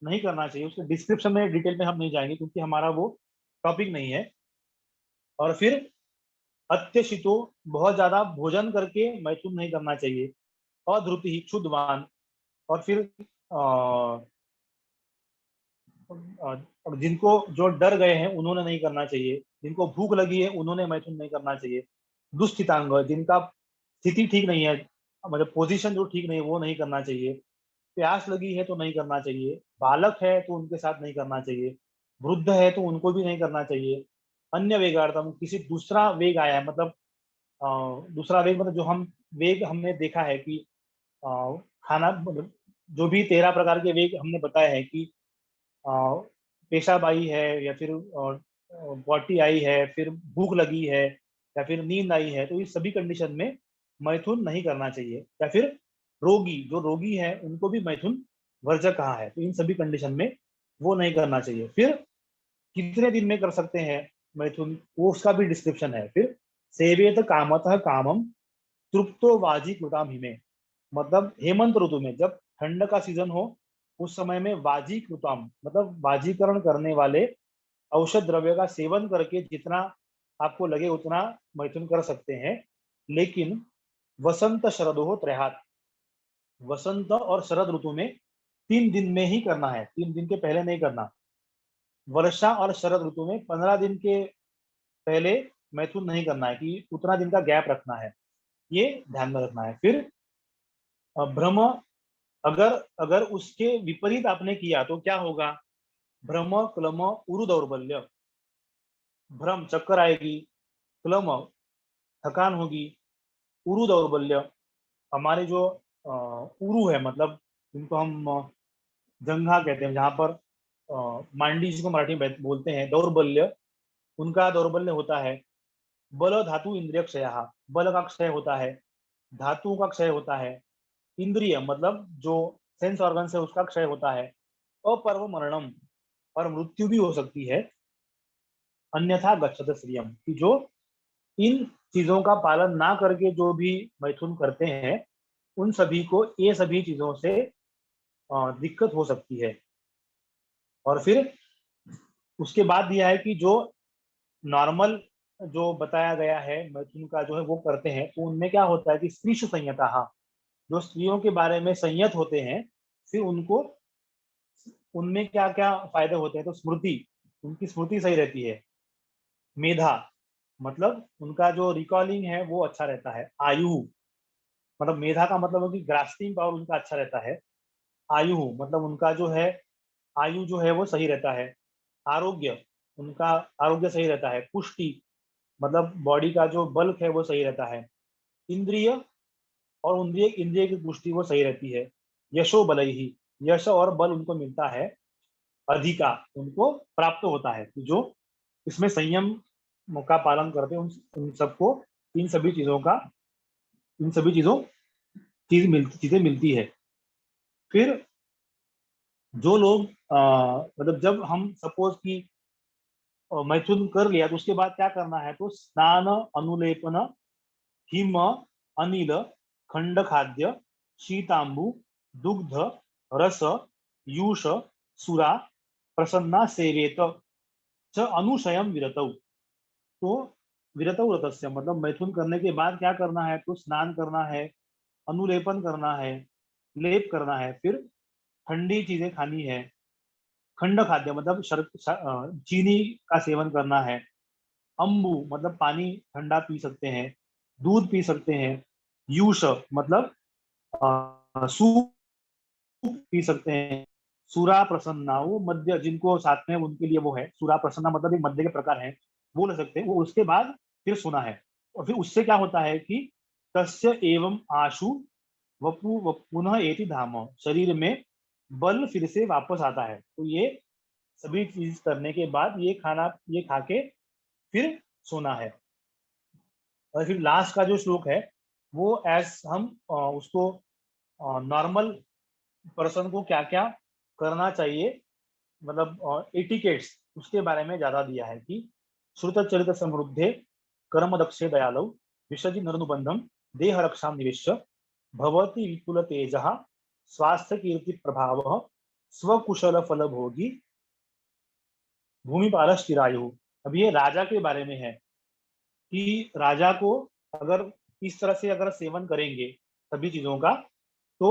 S1: नहीं करना चाहिए। उसके डिस्क्रिप्शन में डिटेल में हम नहीं जाएंगे क्योंकि हमारा वो टॉपिक नहीं है। और फिर अत्यशितो, बहुत ज्यादा भोजन करके मैथुन नहीं करना चाहिए, अधृति क्षुद्वान, और फिर जिनको जो डर गए हैं उन्होंने नहीं करना चाहिए, जिनको भूख लगी है उन्होंने मैथुन नहीं करना चाहिए, दुस्थितांग जिनका स्थिति ठीक नहीं है, मतलब पोजीशन जो ठीक नहीं है वो नहीं करना चाहिए, प्यास लगी है तो नहीं करना चाहिए, बालक है तो उनके साथ नहीं करना चाहिए, वृद्ध है तो उनको भी नहीं करना चाहिए, अन्य वेगार्थम किसी दूसरा वेग आया है, मतलब दूसरा वेग मतलब जो हम वेग हमने देखा है कि खाना मतलब जो भी 13 प्रकार के वेग हमने बताए हैं कि पेशाब आई है, या फिर पॉटी आई है, फिर भूख लगी है, या फिर नींद आई है, तो इस सभी कंडीशन में मैथुन नहीं करना चाहिए, या फिर रोगी, जो रोगी है उनको भी मैथुन वर्जक कहा है, तो इन सभी कंडीशन में वो नहीं करना चाहिए। फिर कितने दिन में कर सकते हैं मैथुन, वो उसका भी डिस्क्रिप्शन है। फिर सेवेत कामतः कामम तृप्तो वाजी कृताम हिमे, मतलब हेमंत ऋतु में जब ठंड का सीजन हो उस समय में वाजी कृताम मतलब वाजीकरण करने वाले औषध द्रव्य का सेवन करके जितना आपको लगे उतना मैथुन कर सकते हैं, लेकिन वसंत शरदोह त्रयात, वसंत और शरद ऋतु में 3 दिन में ही करना है, 3 दिन के पहले नहीं करना। वर्षा और शरद ऋतु में 15 दिन के पहले मैथुन नहीं करना है, कि उतना दिन का गैप रखना है, ये ध्यान में रखना है। फिर भ्रम, अगर अगर उसके विपरीत आपने किया तो क्या होगा, भ्रम क्लम उरु दौर्बल्य, भ्रम चक्कर आएगी, क्लम थकान होगी, उरु दौर्बल्य, हमारे जो उरु है मतलब जिनको हम जंघा कहते हैं, जहाँ पर मांडी जिसको मराठी में बोलते हैं, दौर्बल्य, उनका दौर्बल्य होता है। बल धातु इंद्रिय क्षय, बल का क्षय होता है, धातु का क्षय होता है, इंद्रिय मतलब जो सेंस ऑर्गन है उसका क्षय होता है, अपर्व मरणम, और मृत्यु भी हो सकती है, अन्यथा गच्छत श्रियम, कि जो इन चीजों का पालन ना करके जो भी मैथुन करते हैं उन सभी को ये सभी चीजों से दिक्कत हो सकती है। और फिर उसके बाद दिया है कि जो नॉर्मल जो बताया गया है मैथुन का जो है वो करते हैं, तो उनमें क्या होता है कि स्त्रीशु संयता, जो स्त्रियों के बारे में संयत होते हैं, फिर उनको उनमें क्या क्या फायदे होते हैं, तो स्मृति, उनकी स्मृति सही रहती है, मेधा मतलब उनका जो रिकॉलिंग है वो अच्छा रहता है, आयु मतलब मेधा का मतलब है कि ग्रास्पिंग पावर उनका अच्छा रहता है, आयु मतलब उनका जो है आयु जो है वो सही रहता है, आरोग्य उनका आरोग्य सही रहता है, पुष्टि मतलब बॉडी का जो बल्क है वो सही रहता है, इंद्रिय और इंद्रिय इंद्रिय की पुष्टि वो सही रहती है, यशो बल ही, यश और बल उनको मिलता है, अधिका उनको प्राप्त होता है, जो इसमें संयम का पालन करते हैं उन सबको इन सभी चीजों का इन सभी चीजें मिलती है। फिर जो लोग मतलब जब हम सपोज कि मैथुन कर लिया तो उसके बाद क्या करना है, तो स्नान, अनुलेपन, हिम, अनिल, खंड खाद्य, शीतांबु, दुग्ध, रस, यूष, सुरा, प्रसन्ना सेवेत च अनुशयम विरतौ। तो विरतौ व्रतस्य मतलब मैथुन करने के बाद क्या करना है, तो स्नान करना है, अनुलेपन करना है, लेप करना है, फिर ठंडी चीजें खानी है, खंड खाद्य मतलब चीनी का सेवन करना है, अम्बु मतलब पानी ठंडा पी सकते हैं, दूध पी सकते हैं, यूष मतलब सूप पी सकते हैं, सुरा प्रसन्ना वो मध्य जिनको साथ में उनके लिए वो है, सुरा प्रसन्ना मतलब एक मध्य के प्रकार है, वो ले सकते हैं। वो उसके बाद फिर सोना है, और फिर उससे क्या होता है कि तस्य एवं आशु वपु पुनः एति धाम, शरीर में बल फिर से वापस आता है। तो ये सभी चीज करने के बाद ये खा के फिर सोना है। और फिर लास्ट का जो श्लोक है वो एज हम उसको नॉर्मल पर्सन को क्या क्या करना चाहिए, मतलब एटिकेट्स उसके बारे में ज्यादा दिया है कि श्रुत चरित समृद्धे कर्म दक्षे दयालौ विसर्जि नरनुबंधम देह रक्षा निवेश्य भवति विपुल तेजः स्वास्थ्य कीर्ति प्रभाव स्वकुशल फल भोगी भूमि पारस चिरायु। अब ये राजा के बारे में है कि राजा को अगर इस तरह से अगर सेवन करेंगे सभी चीजों का तो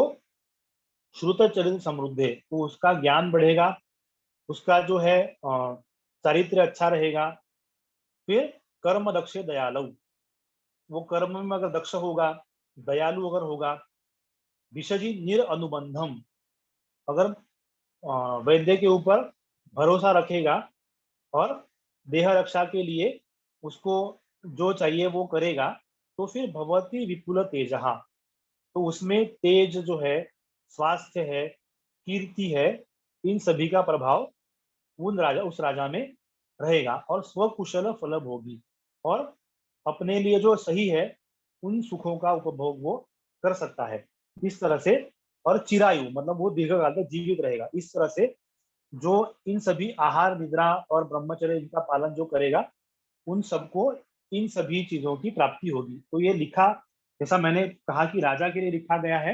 S1: श्रुत चरित समृद्ध है, तो उसका ज्ञान बढ़ेगा, उसका जो है चरित्र अच्छा रहेगा। फिर कर्म दक्ष दयालु, वो कर्म में अगर दक्ष होगा, दयालु अगर होगा, विषजी निर अनुबंधम अगर वैद्य के ऊपर भरोसा रखेगा और देह रक्षा के लिए उसको जो चाहिए वो करेगा, तो फिर भवती विपुल तेजहा, तो उसमें तेज जो है, स्वास्थ्य है, कीर्ति है, इन सभी का प्रभाव उस राजा में रहेगा और स्वकुशल फल भोगी, और अपने लिए जो सही है उन सुखों का उपभोग वो कर सकता है इस तरह से। और चिरायु मतलब वो दीर्घकाल तक जीवित रहेगा। इस तरह से जो इन सभी आहार, निद्रा और ब्रह्मचर्य इनका पालन जो करेगा उन सबको इन सभी चीजों की प्राप्ति होगी। तो ये लिखा, जैसा मैंने कहा कि राजा के लिए लिखा गया है,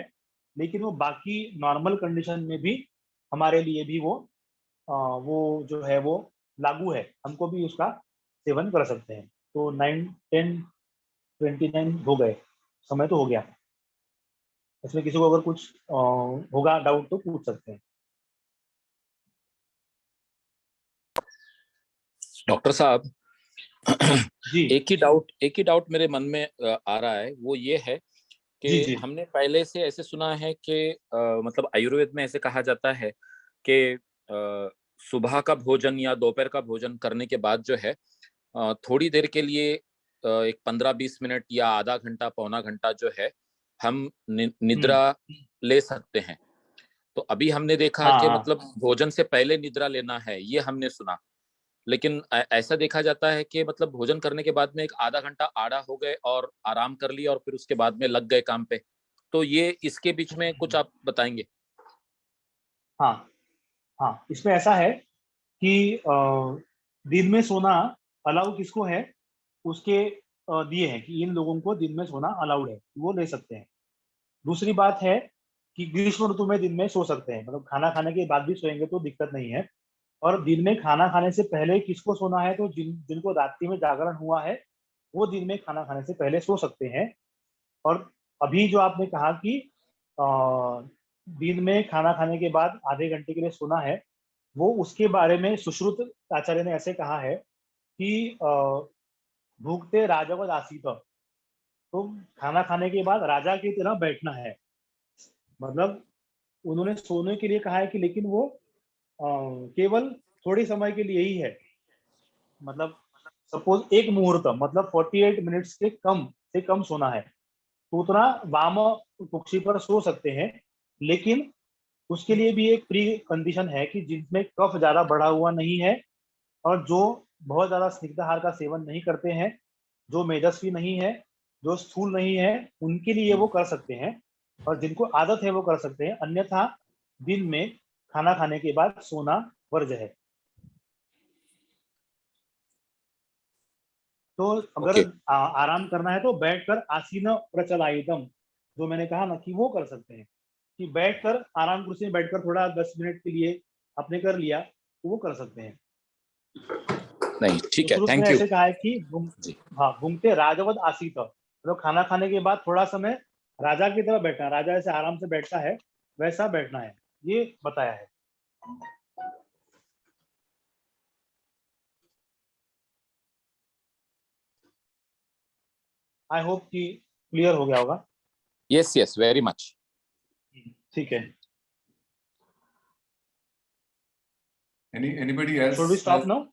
S1: लेकिन वो बाकी नॉर्मल कंडीशन में भी हमारे लिए भी वो जो है वो लागू है, हमको भी उसका सेवन कर सकते हैं। तो 9, 10, 29 हो गए, समय तो हो गया। इसमें किसी को अगर कुछ होगा डाउट तो पूछ सकते हैं।
S2: डॉक्टर साहब
S1: जी
S2: एक ही डाउट मेरे मन में आ रहा है, वो ये है
S1: जी
S2: कि
S1: जी
S2: हमने पहले से ऐसे सुना है कि मतलब आयुर्वेद में ऐसे कहा जाता है कि सुबह का भोजन या दोपहर का भोजन करने के बाद जो है थोड़ी देर के लिए एक 15-20 मिनट या आधा घंटा पौना घंटा जो है हम निद्रा ले सकते हैं। तो अभी हमने देखा
S1: हाँ
S2: कि
S1: हाँ
S2: मतलब भोजन से पहले निद्रा लेना है, ये हमने सुना। लेकिन ऐसा देखा जाता है कि मतलब भोजन करने के बाद में एक आधा घंटा आड़ा हो गए और आराम कर लिया और फिर उसके बाद में लग गए काम पे। तो ये इसके बीच में कुछ आप बताएंगे?
S1: हाँ हाँ, इसमें ऐसा है कि दिन में सोना अलाउ किसको है, उसके दिए हैं कि इन लोगों को दिन में सोना अलाउड है, वो ले सकते हैं। दूसरी बात है कि ग्रीष्म ऋतु में दिन में सो सकते हैं, मतलब खाना खाने के बाद भी सोएंगे तो दिक्कत नहीं है। और दिन में खाना खाने से पहले किसको सोना है, तो जिनको रात्रि में जागरण हुआ है वो दिन में खाना खाने से पहले सो सकते हैं। और अभी जो आपने कहा कि अ, दिन में खाना खाने के बाद आधे घंटे के लिए सोना है, वो उसके बारे में सुश्रुत आचार्य ने ऐसे कहा है कि भूखते राजवद आसीत, तो खाना खाने के बाद राजा की तरह बैठना है। मतलब उन्होंने सोने के लिए कहा है कि लेकिन वो केवल थोड़े समय के लिए ही है। मतलब सपोज एक मुहूर्त मतलब 48 मिनट्स के कम से कम सोना है, तो उतना वाम कुक्षी पर सो सकते हैं। लेकिन उसके लिए भी एक प्री कंडीशन है कि जिसमें कफ ज्यादा बढ़ा हुआ नहीं है और जो बहुत ज्यादा स्निग्धाहार का सेवन नहीं करते हैं, जो मेदस्वी नहीं है, जो स्थूल नहीं है, उनके लिए वो कर सकते हैं। और जिनको आदत है वो कर सकते हैं, अन्यथा दिन में खाना खाने के बाद सोना वर्ज्य है। तो अगर
S2: Okay.
S1: आराम करना है तो बैठकर आसीन प्रचलायितम, जो मैंने कहा ना कि वो कर सकते हैं, कि बैठकर आराम कुर्सी में बैठकर थोड़ा 10 मिनट के लिए आपने कर लिया तो वो कर सकते हैं।
S2: नहीं, ठीक
S1: तो
S2: है,
S1: शुरू
S2: थैंक
S1: में
S2: यू
S1: ऐसे कहा है कि
S2: जी।
S1: हाँ, घूमते राजवद आसीत, मतलब खाना खाने के बाद थोड़ा समय राजा की तरह बैठना, राजा जैसे आराम से बैठता है वैसा बैठना है, ये बताया है। आई होप कि क्लियर हो गया होगा।
S2: Yes yes, very much.
S1: ठीक है,
S3: Anybody else
S1: should we
S3: has
S1: stop now?